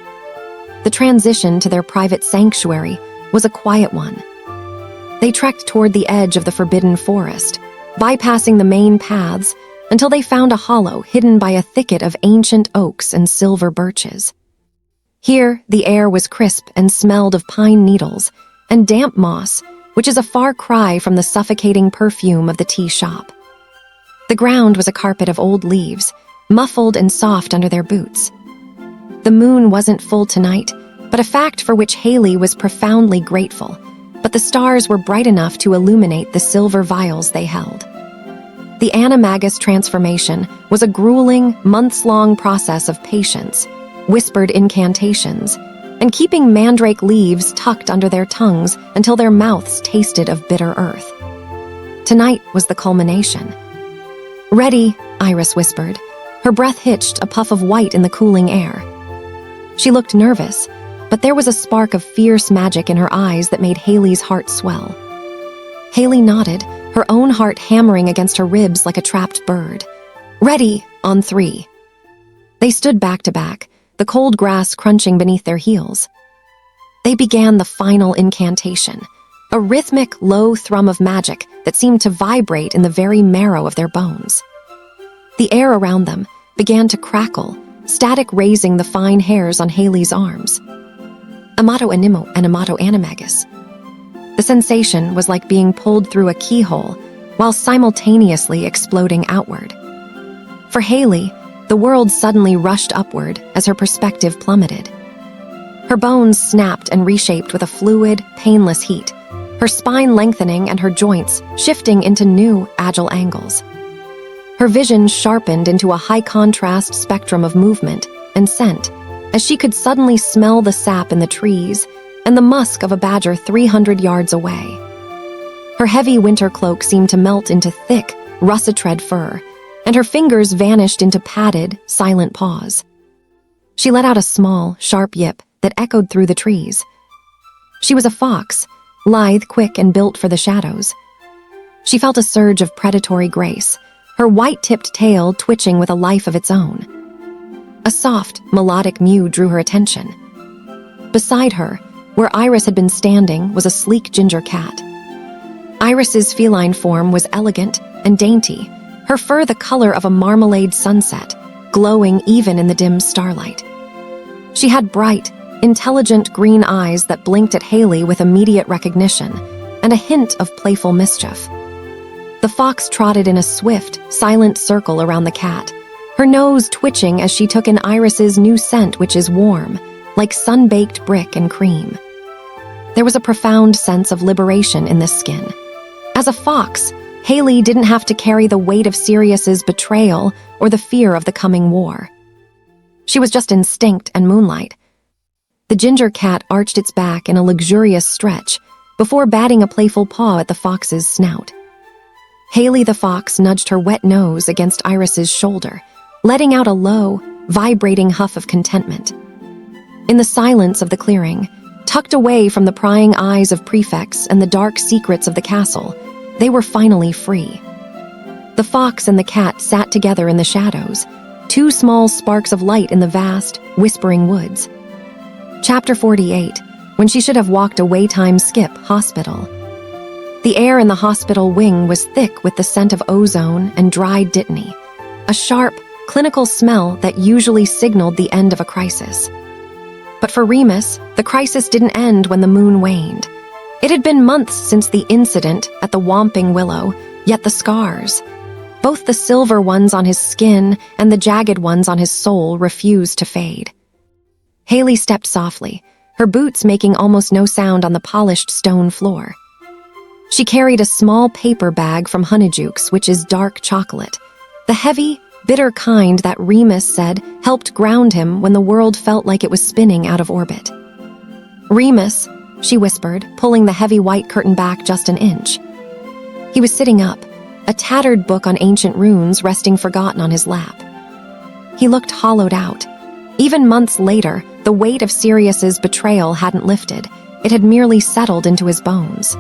The transition to their private sanctuary was a quiet one. They trekked toward the edge of the Forbidden Forest, bypassing the main paths until they found a hollow hidden by a thicket of ancient oaks and silver birches. Here, the air was crisp and smelled of pine needles and damp moss, which is a far cry from the suffocating perfume of the tea shop. The ground was a carpet of old leaves, muffled and soft under their boots. The moon wasn't full tonight, but a fact for which Hayley was profoundly grateful, but the stars were bright enough to illuminate the silver vials they held. The Animagus transformation was a grueling, months-long process of patience, whispered incantations, and keeping mandrake leaves tucked under their tongues until their mouths tasted of bitter earth. Tonight was the culmination. "Ready," Iris whispered. Her breath hitched, a puff of white in the cooling air. She looked nervous, but there was a spark of fierce magic in her eyes that made Hayley's heart swell. Hayley nodded, her own heart hammering against her ribs like a trapped bird. "Ready, on 3. They stood back to back, the cold grass crunching beneath their heels. They began the final incantation, a rhythmic, low thrum of magic that seemed to vibrate in the very marrow of their bones. The air around them began to crackle, static raising the fine hairs on Hayley's arms. Amato animo, animato animagus. The sensation was like being pulled through a keyhole while simultaneously exploding outward. For Hayley, the world suddenly rushed upward as her perspective plummeted. Her bones snapped and reshaped with a fluid, painless heat, her spine lengthening and her joints shifting into new, agile angles. Her vision sharpened into a high-contrast spectrum of movement and scent as she could suddenly smell the sap in the trees and the musk of a badger 300 yards away. Her heavy winter cloak seemed to melt into thick, russet-red fur, and her fingers vanished into padded, silent paws. She let out a small, sharp yip that echoed through the trees. She was a fox, lithe, quick, and built for the shadows. She felt a surge of predatory grace, her white-tipped tail twitching with a life of its own. A soft, melodic mew drew her attention. Beside her, where Iris had been standing, was a sleek ginger cat. Iris's feline form was elegant and dainty, her fur the color of a marmalade sunset, glowing even in the dim starlight. She had bright, intelligent green eyes that blinked at Hayley with immediate recognition and a hint of playful mischief. The fox trotted in a swift, silent circle around the cat, her nose twitching as she took in Iris's new scent, which is warm, like sun-baked brick and cream. There was a profound sense of liberation in this skin. As a fox, Hayley didn't have to carry the weight of Sirius's betrayal or the fear of the coming war. She was just instinct and moonlight. The ginger cat arched its back in a luxurious stretch before batting a playful paw at the fox's snout. Hayley the fox nudged her wet nose against Iris's shoulder, letting out a low, vibrating huff of contentment. In the silence of the clearing, tucked away from the prying eyes of prefects and the dark secrets of the castle, they were finally free. The fox and the cat sat together in the shadows, two small sparks of light in the vast, whispering woods. Chapter 48, when she should have walked away time skip hospital. The air in the hospital wing was thick with the scent of ozone and dried dittany, a sharp, clinical smell that usually signaled the end of a crisis. But for Remus, the crisis didn't end when the moon waned. It had been months since the incident at the Whomping Willow, yet the scars, both the silver ones on his skin and the jagged ones on his soul, refused to fade. Hayley stepped softly, her boots making almost no sound on the polished stone floor. She carried a small paper bag from Honeyjuke's, which is dark chocolate, the heavy, bitter kind that Remus said helped ground him when the world felt like it was spinning out of orbit. "Remus," she whispered, pulling the heavy white curtain back just an inch. He was sitting up, a tattered book on ancient runes resting forgotten on his lap. He looked hollowed out. Even months later, the weight of Sirius's betrayal hadn't lifted. It had merely settled into his bones.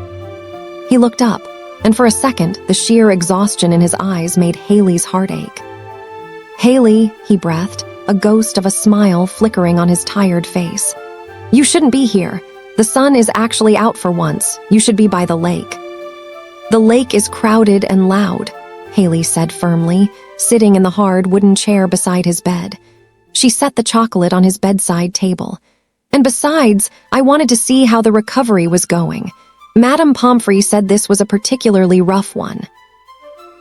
He looked up, and for a second, the sheer exhaustion in his eyes made Hayley's heart ache. "Hayley," he breathed, a ghost of a smile flickering on his tired face. "You shouldn't be here. The sun is actually out for once. You should be by the lake." "The lake is crowded and loud," Hayley said firmly, sitting in the hard wooden chair beside his bed. She set the chocolate on his bedside table. "And besides, I wanted to see how the recovery was going. Madame Pomfrey said this was a particularly rough one."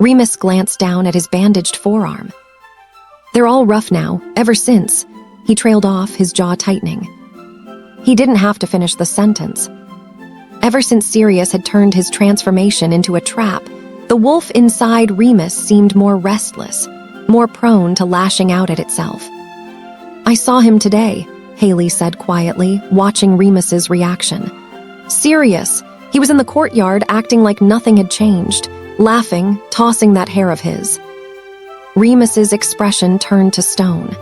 Remus glanced down at his bandaged forearm. "They're all rough now, ever since," he trailed off, his jaw tightening. He didn't have to finish the sentence. Ever since Sirius had turned his transformation into a trap, the wolf inside Remus seemed more restless, more prone to lashing out at itself. "I saw him today," Hayley said quietly, watching Remus's reaction. "Sirius! He was in the courtyard acting like nothing had changed, laughing, tossing that hair of his." Remus's expression turned to stone.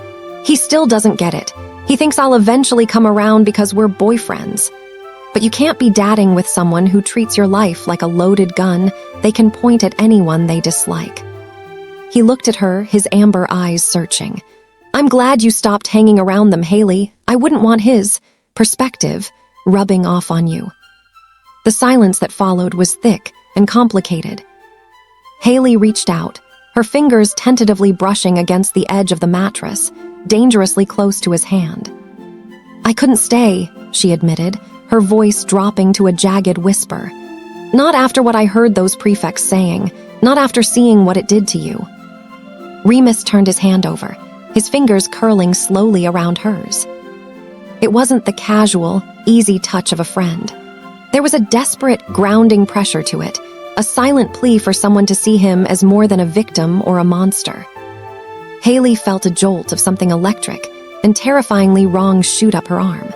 "He still doesn't get it. He thinks I'll eventually come around because we're boyfriends. But you can't be dating with someone who treats your life like a loaded gun they can point at anyone they dislike." He looked at her, his amber eyes searching. "I'm glad you stopped hanging around them, Hayley. I wouldn't want his perspective rubbing off on you." The silence that followed was thick and complicated. Hayley reached out, her fingers tentatively brushing against the edge of the mattress, dangerously close to his hand. "I couldn't stay," she admitted, her voice dropping to a jagged whisper. "Not after what I heard those prefects saying, not after seeing what it did to you." Remus turned his hand over, his fingers curling slowly around hers. It wasn't the casual, easy touch of a friend. There was a desperate, grounding pressure to it, a silent plea for someone to see him as more than a victim or a monster. Hayley felt a jolt of something electric and terrifyingly wrong shoot up her arm.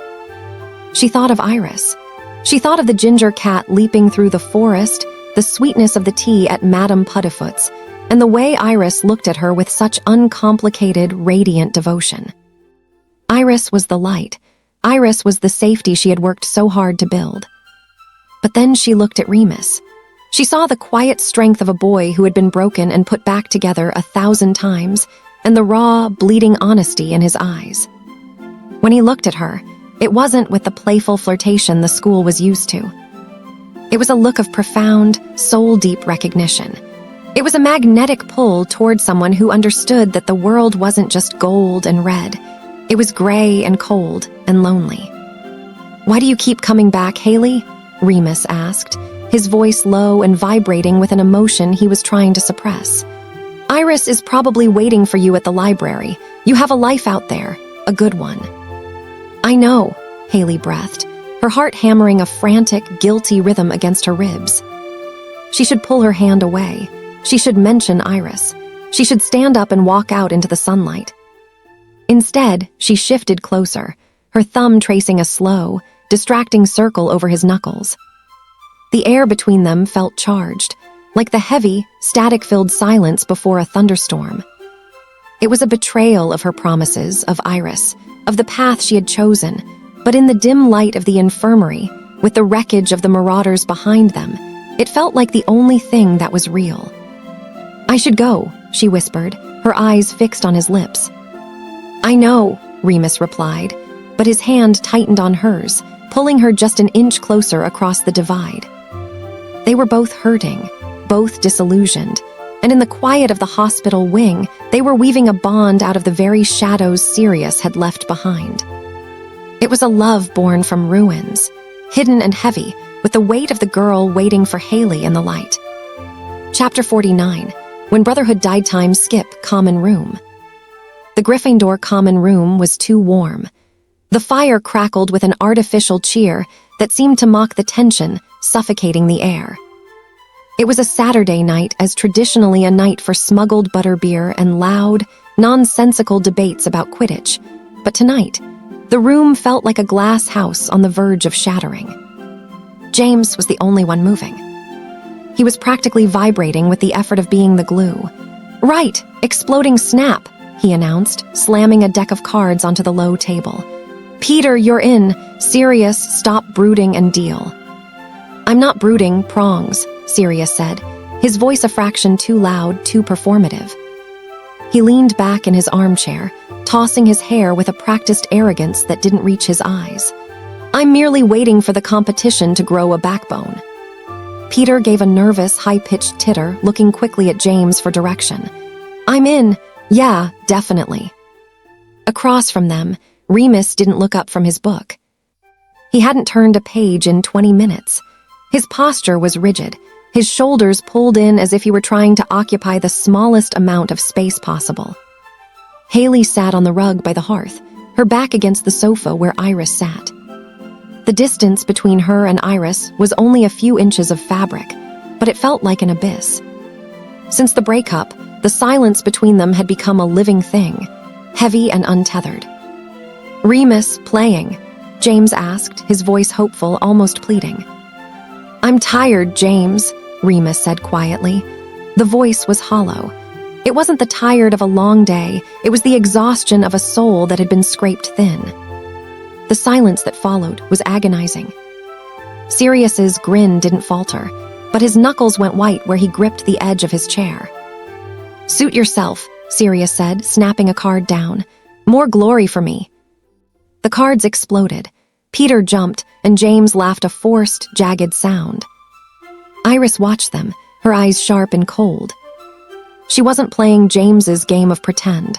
She thought of Iris. She thought of the ginger cat leaping through the forest, the sweetness of the tea at Madame Puddifoot's, and the way Iris looked at her with such uncomplicated, radiant devotion. Iris was the light. Iris was the safety she had worked so hard to build. But then she looked at Remus. She saw the quiet strength of a boy who had been broken and put back together 1,000 times, and the raw, bleeding honesty in his eyes. When he looked at her, it wasn't with the playful flirtation the school was used to. It was a look of profound, soul-deep recognition. It was a magnetic pull toward someone who understood that the world wasn't just gold and red. It was gray and cold and lonely. "Why do you keep coming back, Hayley?" Remus asked, his voice low and vibrating with an emotion he was trying to suppress. "Iris is probably waiting for you at the library. You have a life out there, a good one." "I know," Hayley breathed, her heart hammering a frantic, guilty rhythm against her ribs. She should pull her hand away. She should mention Iris. She should stand up and walk out into the sunlight. Instead, she shifted closer, her thumb tracing a slow, distracting circle over his knuckles. The air between them felt charged, like the heavy, static-filled silence before a thunderstorm. It was a betrayal of her promises, of Iris, of the path she had chosen, but in the dim light of the infirmary, with the wreckage of the Marauders behind them, it felt like the only thing that was real. "I should go," she whispered, her eyes fixed on his lips. "I know," Remus replied, but his hand tightened on hers, pulling her just an inch closer across the divide. They were both hurting, both disillusioned, and in the quiet of the hospital wing, they were weaving a bond out of the very shadows Sirius had left behind. It was a love born from ruins, hidden and heavy, with the weight of the girl waiting for Hayley in the light. Chapter 49, When Brotherhood Died Time Skip Common Room. The Gryffindor common room was too warm. The fire crackled with an artificial cheer that seemed to mock the tension, suffocating the air. It was a Saturday night, as traditionally a night for smuggled butterbeer and loud, nonsensical debates about Quidditch. But tonight, the room felt like a glass house on the verge of shattering. James was the only one moving. He was practically vibrating with the effort of being the glue. "Right, exploding snap," he announced, slamming a deck of cards onto the low table. "Peter, you're in. Sirius, stop brooding and deal." "I'm not brooding, prongs," Sirius said, his voice a fraction too loud, too performative. He leaned back in his armchair, tossing his hair with a practiced arrogance that didn't reach his eyes. "I'm merely waiting for the competition to grow a backbone." Peter gave a nervous, high-pitched titter, looking quickly at James for direction. "I'm in. Yeah, definitely." Across from them, Remus didn't look up from his book. He hadn't turned a page in 20 minutes. His posture was rigid, his shoulders pulled in as if he were trying to occupy the smallest amount of space possible. Hayley sat on the rug by the hearth, her back against the sofa where Iris sat. The distance between her and Iris was only a few inches of fabric, but it felt like an abyss. Since the breakup, the silence between them had become a living thing, heavy and untethered. "Remus, playing?" James asked, his voice hopeful, almost pleading. "I'm tired, James," Remus said quietly. The voice was hollow. It wasn't the tired of a long day, it was the exhaustion of a soul that had been scraped thin. The silence that followed was agonizing. Sirius's grin didn't falter, but his knuckles went white where he gripped the edge of his chair. "Suit yourself," Sirius said, snapping a card down. "More glory for me." The cards exploded. Peter jumped, and James laughed a forced, jagged sound. Iris watched them, her eyes sharp and cold. She wasn't playing James's game of pretend.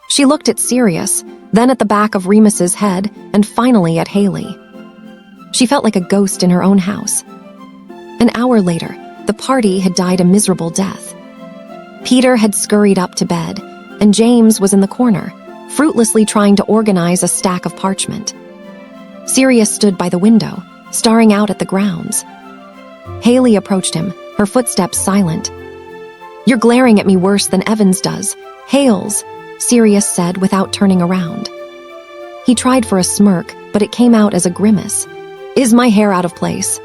She looked at Sirius, then at the back of Remus's head, and finally at Hayley. She felt like a ghost in her own house. An hour later, the party had died a miserable death. Peter had scurried up to bed, and James was in the corner, fruitlessly trying to organize a stack of parchment. Sirius stood by the window, staring out at the grounds. Hayley approached him, her footsteps silent. "You're glaring at me worse than Evans does. Hales," Sirius said without turning around. He tried for a smirk, but it came out as a grimace. "Is my hair out of place?"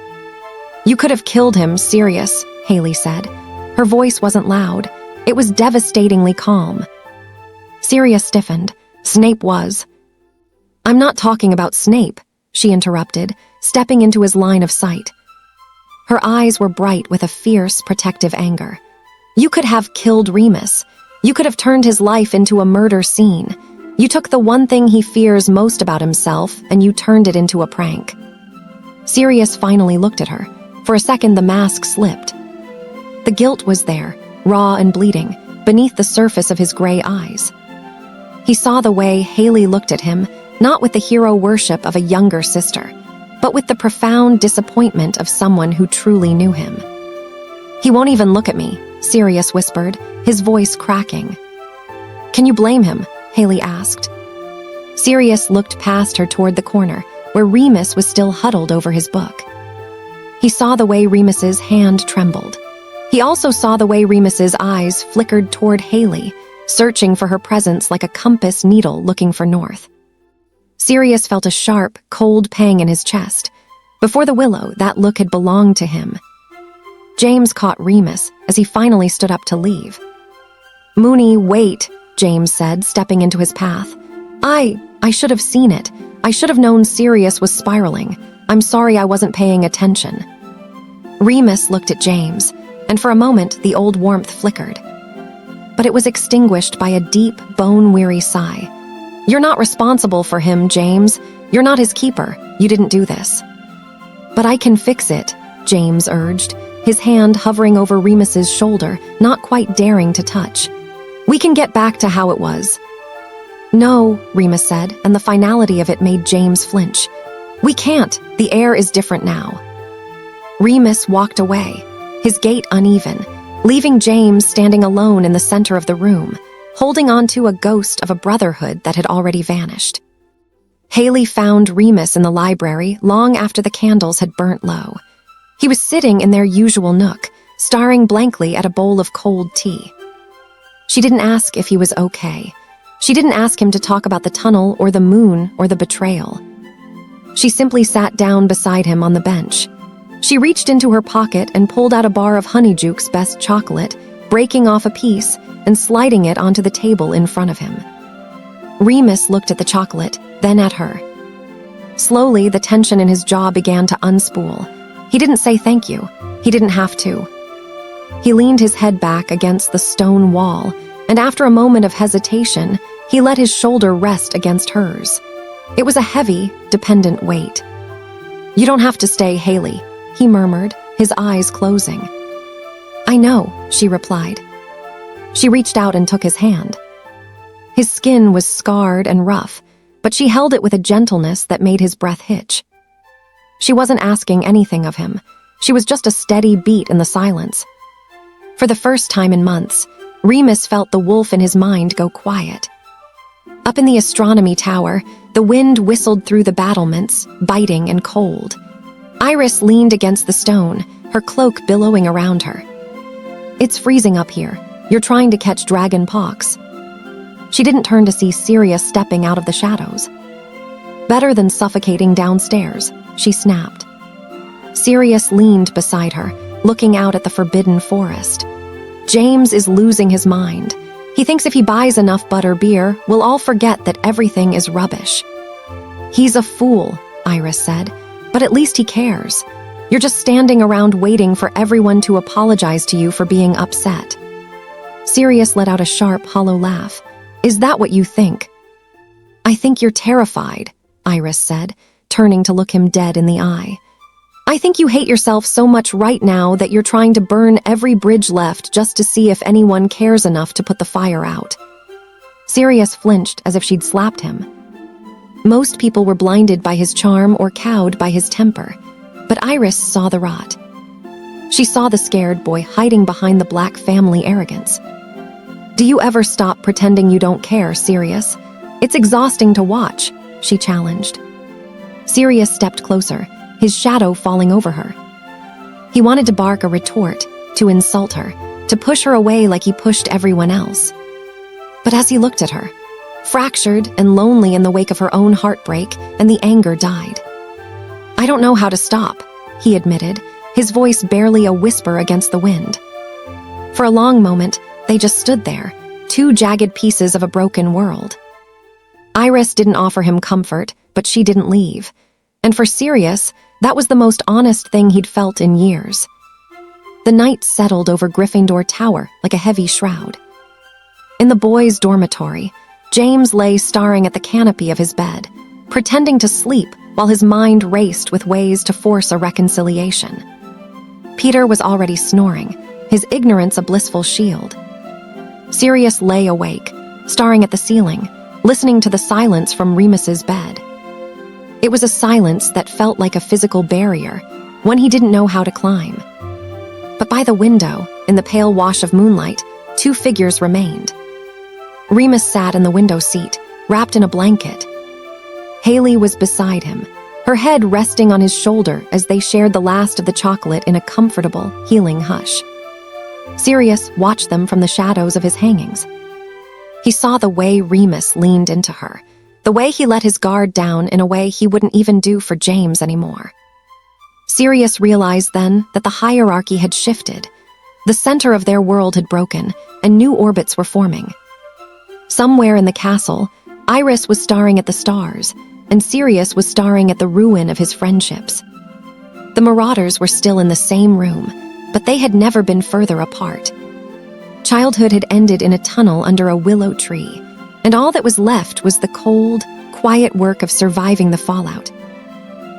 "You could have killed him, Sirius," Hayley said. Her voice wasn't loud. It was devastatingly calm. Sirius stiffened. "Snape was." "I'm not talking about Snape," she interrupted, stepping into his line of sight. Her eyes were bright with a fierce, protective anger. "You could have killed Remus. You could have turned his life into a murder scene. You took the one thing he fears most about himself, and you turned it into a prank." Sirius finally looked at her. For a second, the mask slipped. The guilt was there, raw and bleeding, beneath the surface of his gray eyes. He saw the way Hayley looked at him, not with the hero worship of a younger sister, but with the profound disappointment of someone who truly knew him. "He won't even look at me," Sirius whispered, his voice cracking. "Can you blame him?" Hayley asked. Sirius looked past her toward the corner, where Remus was still huddled over his book. He saw the way Remus's hand trembled. He also saw the way Remus's eyes flickered toward Hayley, searching for her presence like a compass needle looking for north. Sirius felt a sharp, cold pang in his chest. Before the willow, that look had belonged to him. James caught Remus as he finally stood up to leave. "Moony, wait," James said, stepping into his path. I should have seen it. I should have known Sirius was spiraling. I'm sorry I wasn't paying attention." Remus looked at James, and for a moment the old warmth flickered. But it was extinguished by a deep, bone-weary sigh. "You're not responsible for him, James. You're not his keeper. You didn't do this." "But I can fix it," James urged, his hand hovering over Remus's shoulder, not quite daring to touch. "We can get back to how it was." "No," Remus said, and the finality of it made James flinch. "We can't. The air is different now." Remus walked away, his gait uneven, leaving James standing alone in the center of the room, holding onto a ghost of a brotherhood that had already vanished. Hayley found Remus in the library long after the candles had burnt low. He was sitting in their usual nook, staring blankly at a bowl of cold tea. She didn't ask if he was okay. She didn't ask him to talk about the tunnel or the moon or the betrayal. She simply sat down beside him on the bench. She reached into her pocket and pulled out a bar of Honeyjuke's best chocolate, breaking off a piece and sliding it onto the table in front of him. Remus looked at the chocolate, then at her. Slowly, the tension in his jaw began to unspool. He didn't say thank you. He didn't have to. He leaned his head back against the stone wall, and after a moment of hesitation, he let his shoulder rest against hers. It was a heavy, dependent weight. "You don't have to stay, Hayley," he murmured, his eyes closing. "I know," she replied. She reached out and took his hand. His skin was scarred and rough, but she held it with a gentleness that made his breath hitch. She wasn't asking anything of him. She was just a steady beat in the silence. For the first time in months, Remus felt the wolf in his mind go quiet. Up in the astronomy tower, the wind whistled through the battlements, biting and cold. Iris leaned against the stone, her cloak billowing around her. "It's freezing up here. You're trying to catch dragon pox." She didn't turn to see Sirius stepping out of the shadows. "Better than suffocating downstairs," she snapped. Sirius leaned beside her, looking out at the forbidden forest. James is losing his mind. He thinks if he buys enough butter beer, we'll all forget that everything is rubbish. "He's a fool," Iris said, "but at least he cares. You're just standing around waiting for everyone to apologize to you for being upset." Sirius let out a sharp, hollow laugh. "Is that what you think?" "I think you're terrified," Iris said, turning to look him dead in the eye. "I think you hate yourself so much right now that you're trying to burn every bridge left just to see if anyone cares enough to put the fire out." Sirius flinched as if she'd slapped him. Most people were blinded by his charm or cowed by his temper, but Iris saw the rot. She saw the scared boy hiding behind the Black family arrogance. "Do you ever stop pretending you don't care, Sirius? It's exhausting to watch," she challenged. Sirius stepped closer, his shadow falling over her. He wanted to bark a retort, to insult her, to push her away like he pushed everyone else. But as he looked at her, fractured and lonely in the wake of her own heartbreak, and the anger died. "I don't know how to stop," he admitted, his voice barely a whisper against the wind. For a long moment, they just stood there, two jagged pieces of a broken world. Iris didn't offer him comfort, but she didn't leave. And for Sirius, that was the most honest thing he'd felt in years. The night settled over Gryffindor Tower like a heavy shroud. In the boys' dormitory, James lay staring at the canopy of his bed, pretending to sleep while his mind raced with ways to force a reconciliation. Peter was already snoring, his ignorance a blissful shield. Sirius lay awake, staring at the ceiling, listening to the silence from Remus's bed. It was a silence that felt like a physical barrier, one he didn't know how to climb. But by the window, in the pale wash of moonlight, two figures remained. Remus sat in the window seat, wrapped in a blanket. Hayley was beside him, her head resting on his shoulder as they shared the last of the chocolate in a comfortable, healing hush. Sirius watched them from the shadows of his hangings. He saw the way Remus leaned into her, The way he let his guard down in a way he wouldn't even do for James anymore. Sirius realized then that the hierarchy had shifted. The center of their world had broken, and new orbits were forming. Somewhere in the castle, Iris was staring at the stars, and Sirius was staring at the ruin of his friendships. The Marauders were still in the same room, but they had never been further apart. Childhood had ended in a tunnel under a willow tree, and all that was left was the cold, quiet work of surviving the fallout.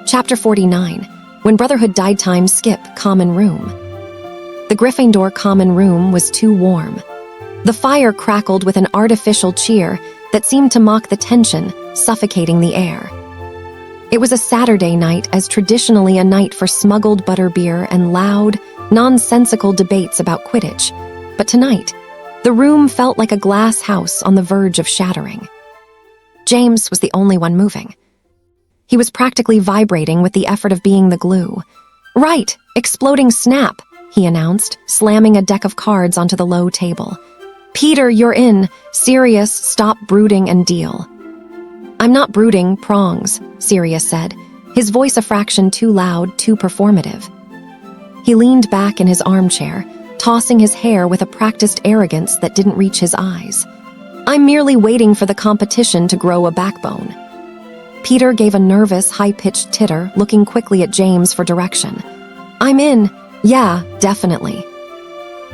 Chapter 49, When Brotherhood Died Time Skip Common Room. The Gryffindor common room was too warm. The fire crackled with an artificial cheer that seemed to mock the tension, suffocating the air. It was a Saturday night, as traditionally a night for smuggled butterbeer and loud, nonsensical debates about Quidditch. But tonight, the room felt like a glass house on the verge of shattering. James was the only one moving. He was practically vibrating with the effort of being the glue. "Right, exploding snap," he announced, slamming a deck of cards onto the low table. "Peter, you're in. Sirius, stop brooding and deal." "I'm not brooding, prongs," Sirius said, his voice a fraction too loud, too performative. He leaned back in his armchair, tossing his hair with a practiced arrogance that didn't reach his eyes. "I'm merely waiting for the competition to grow a backbone." Peter gave a nervous, high-pitched titter, looking quickly at James for direction. "I'm in. Yeah, definitely."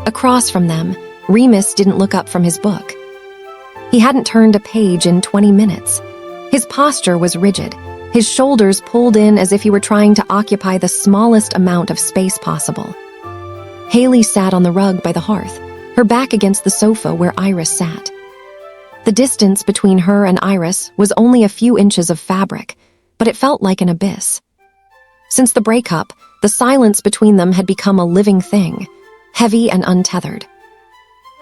Across from them, Remus didn't look up from his book. He hadn't turned a page in 20 minutes. His posture was rigid, his shoulders pulled in as if he were trying to occupy the smallest amount of space possible. Hayley sat on the rug by the hearth, her back against the sofa where Iris sat. The distance between her and Iris was only a few inches of fabric, but it felt like an abyss. Since the breakup, the silence between them had become a living thing, heavy and untethered.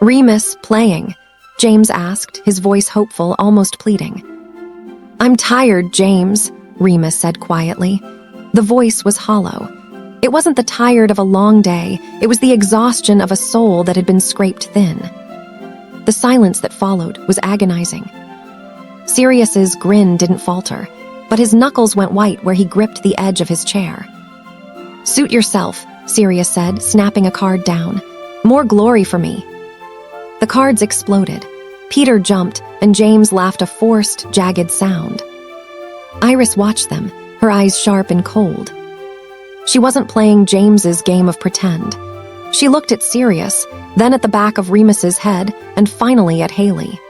"Remus, playing?" James asked, his voice hopeful, almost pleading. "I'm tired, James," Remus said quietly. The voice was hollow. It wasn't the tired of a long day, it was the exhaustion of a soul that had been scraped thin. The silence that followed was agonizing. Sirius's grin didn't falter, but his knuckles went white where he gripped the edge of his chair. "Suit yourself," Sirius said, snapping a card down. "More glory for me." The cards exploded. Peter jumped, and James laughed a forced, jagged sound. Iris watched them, her eyes sharp and cold. She wasn't playing James's game of pretend. She looked at Sirius, then at the back of Remus's head, and finally at Hayley.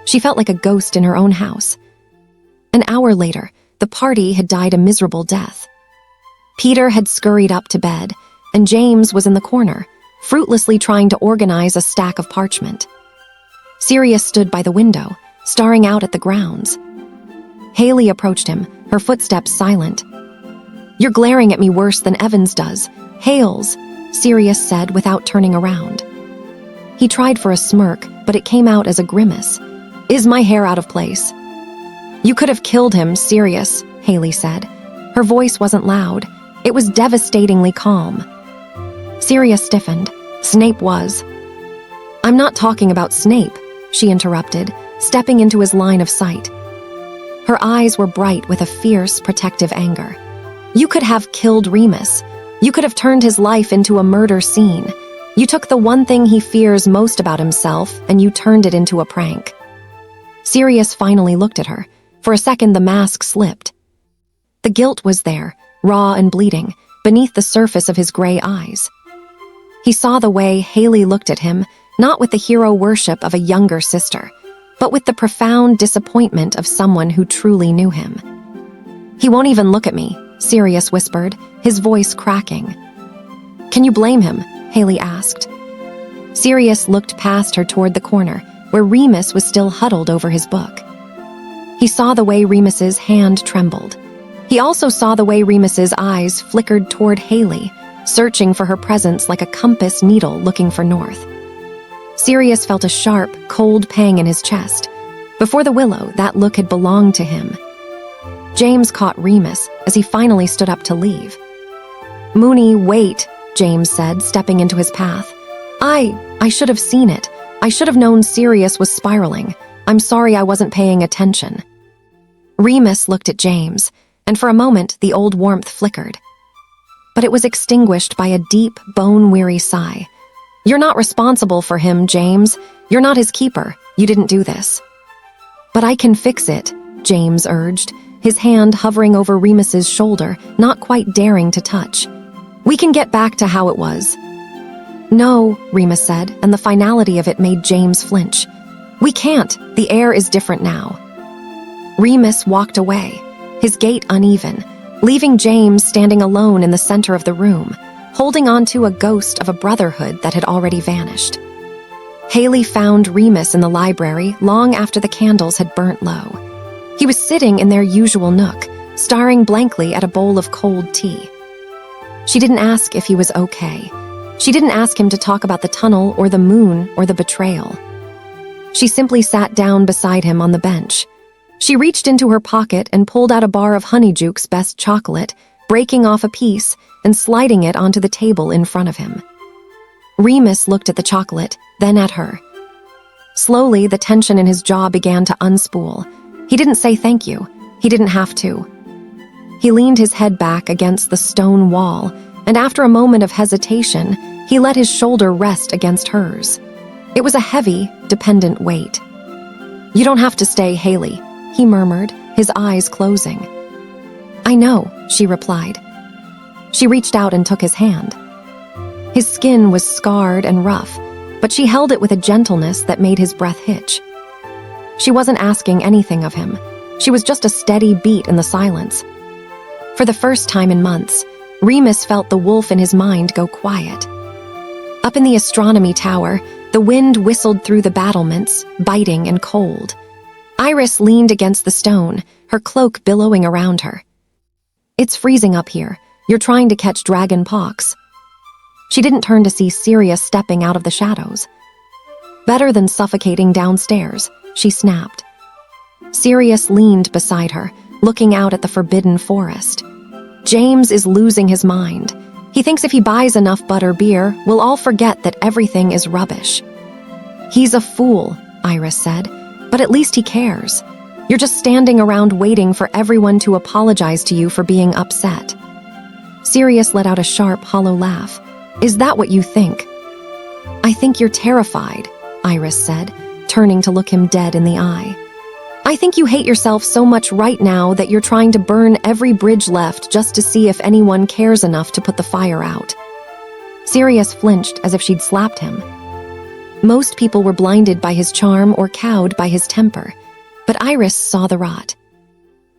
She felt like a ghost in her own house. An hour later, the party had died a miserable death. Peter had scurried up to bed, and James was in the corner, fruitlessly trying to organize a stack of parchment. Sirius stood by the window, staring out at the grounds. Hayley approached him, her footsteps silent. "You're glaring at me worse than Evans does. Hales," Sirius said without turning around. He tried for a smirk, but it came out as a grimace. "Is my hair out of place?" "You could have killed him, Sirius," Hayley said. Her voice wasn't loud. It was devastatingly calm. Sirius stiffened. "Snape was." "I'm not talking about Snape," she interrupted, stepping into his line of sight. Her eyes were bright with a fierce, protective anger. "You could have killed Remus. You could have turned his life into a murder scene. You took the one thing he fears most about himself, and you turned it into a prank." Sirius finally looked at her. For a second, the mask slipped. The guilt was there, raw and bleeding, beneath the surface of his gray eyes. He saw the way Hayley looked at him, not with the hero worship of a younger sister, but with the profound disappointment of someone who truly knew him. "He won't even look at me," Sirius whispered, his voice cracking. "Can you blame him?" Hayley asked. Sirius looked past her toward the corner, where Remus was still huddled over his book. He saw the way Remus's hand trembled. He also saw the way Remus's eyes flickered toward Hayley, searching for her presence like a compass needle looking for north. Sirius felt a sharp, cold pang in his chest. Before the willow, that look had belonged to him. James caught Remus as he finally stood up to leave. "Moony, wait," James said, stepping into his path. I should have seen it. I should have known Sirius was spiraling. I'm sorry I wasn't paying attention." Remus looked at James, and for a moment the old warmth flickered. But it was extinguished by a deep, bone-weary sigh. "You're not responsible for him, James. You're not his keeper. You didn't do this." "But I can fix it," James urged, his hand hovering over Remus's shoulder, not quite daring to touch. "We can get back to how it was." "No," Remus said, and the finality of it made James flinch. "We can't. The air is different now." Remus walked away, his gait uneven, leaving James standing alone in the center of the room, holding onto a ghost of a brotherhood that had already vanished. Hayley found Remus in the library long after the candles had burnt low. He was sitting in their usual nook, staring blankly at a bowl of cold tea. She didn't ask if he was okay. She didn't ask him to talk about the tunnel or the moon or the betrayal. She simply sat down beside him on the bench. She reached into her pocket and pulled out a bar of Honeyjuke's best chocolate, breaking off a piece and sliding it onto the table in front of him. Remus looked at the chocolate, then at her. Slowly, the tension in his jaw began to unspool. He didn't say thank you. He didn't have to. He leaned his head back against the stone wall, and after a moment of hesitation, he let his shoulder rest against hers. It was a heavy, dependent weight. "You don't have to stay, Hayley," he murmured, his eyes closing. "I know," she replied. She reached out and took his hand. His skin was scarred and rough, but she held it with a gentleness that made his breath hitch. She wasn't asking anything of him. She was just a steady beat in the silence. For the first time in months, Remus felt the wolf in his mind go quiet. Up in the astronomy tower, the wind whistled through the battlements, biting and cold. Iris leaned against the stone, her cloak billowing around her. "It's freezing up here. You're trying to catch dragon pox." She didn't turn to see Sirius stepping out of the shadows. "Better than suffocating downstairs," she snapped. Sirius leaned beside her, looking out at the forbidden forest. "James is losing his mind. He thinks if he buys enough butter beer, we'll all forget that everything is rubbish." "He's a fool," Iris said, "but at least he cares. You're just standing around waiting for everyone to apologize to you for being upset." Sirius let out a sharp, hollow laugh. "Is that what you think?" "I think you're terrified," Iris said, turning to look him dead in the eye. "I think you hate yourself so much right now that you're trying to burn every bridge left just to see if anyone cares enough to put the fire out." Sirius flinched as if she'd slapped him. Most people were blinded by his charm or cowed by his temper, but Iris saw the rot.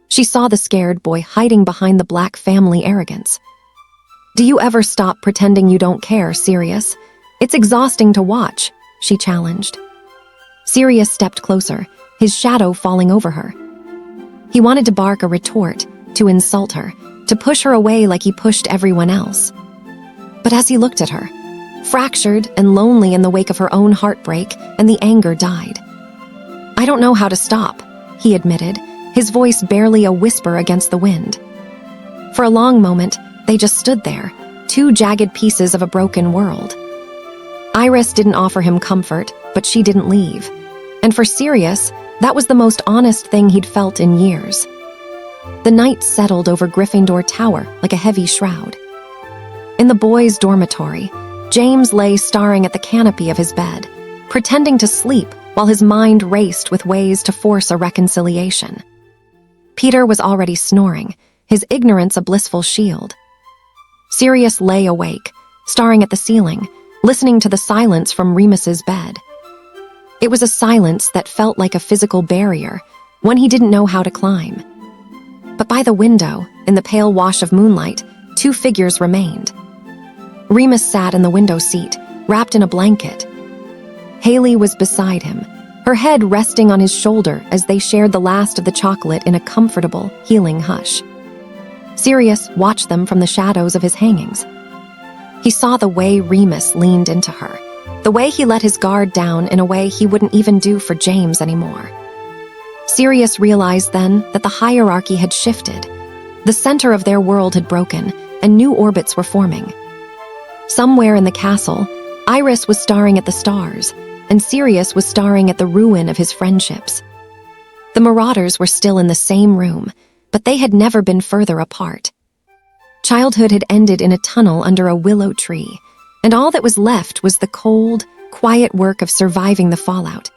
She saw the scared boy hiding behind the Black family arrogance. "Do you ever stop pretending you don't care, Sirius? It's exhausting to watch," she challenged. Sirius stepped closer, his shadow falling over her. He wanted to bark a retort, to insult her, to push her away like he pushed everyone else. But as he looked at her, fractured and lonely in the wake of her own heartbreak, and the anger died. "I don't know how to stop," he admitted, his voice barely a whisper against the wind. For a long moment, they just stood there, two jagged pieces of a broken world. Iris didn't offer him comfort, but she didn't leave. And for Sirius, that was the most honest thing he'd felt in years. The night settled over Gryffindor Tower like a heavy shroud. In the boys' dormitory, James lay staring at the canopy of his bed, pretending to sleep while his mind raced with ways to force a reconciliation. Peter was already snoring, his ignorance a blissful shield. Sirius lay awake, staring at the ceiling, listening to the silence from Remus's bed. It was a silence that felt like a physical barrier, one he didn't know how to climb. But by the window, in the pale wash of moonlight, two figures remained. Remus sat in the window seat, wrapped in a blanket. Hayley was beside him, her head resting on his shoulder as they shared the last of the chocolate in a comfortable, healing hush. Sirius watched them from the shadows of his hangings. He saw the way Remus leaned into her, the way he let his guard down in a way he wouldn't even do for James anymore. Sirius realized then that the hierarchy had shifted. The center of their world had broken, and new orbits were forming. Somewhere in the castle, Iris was staring at the stars, and Sirius was staring at the ruin of his friendships. The Marauders were still in the same room, but they had never been further apart. Childhood had ended in a tunnel under a willow tree, and all that was left was the cold, quiet work of surviving the fallout.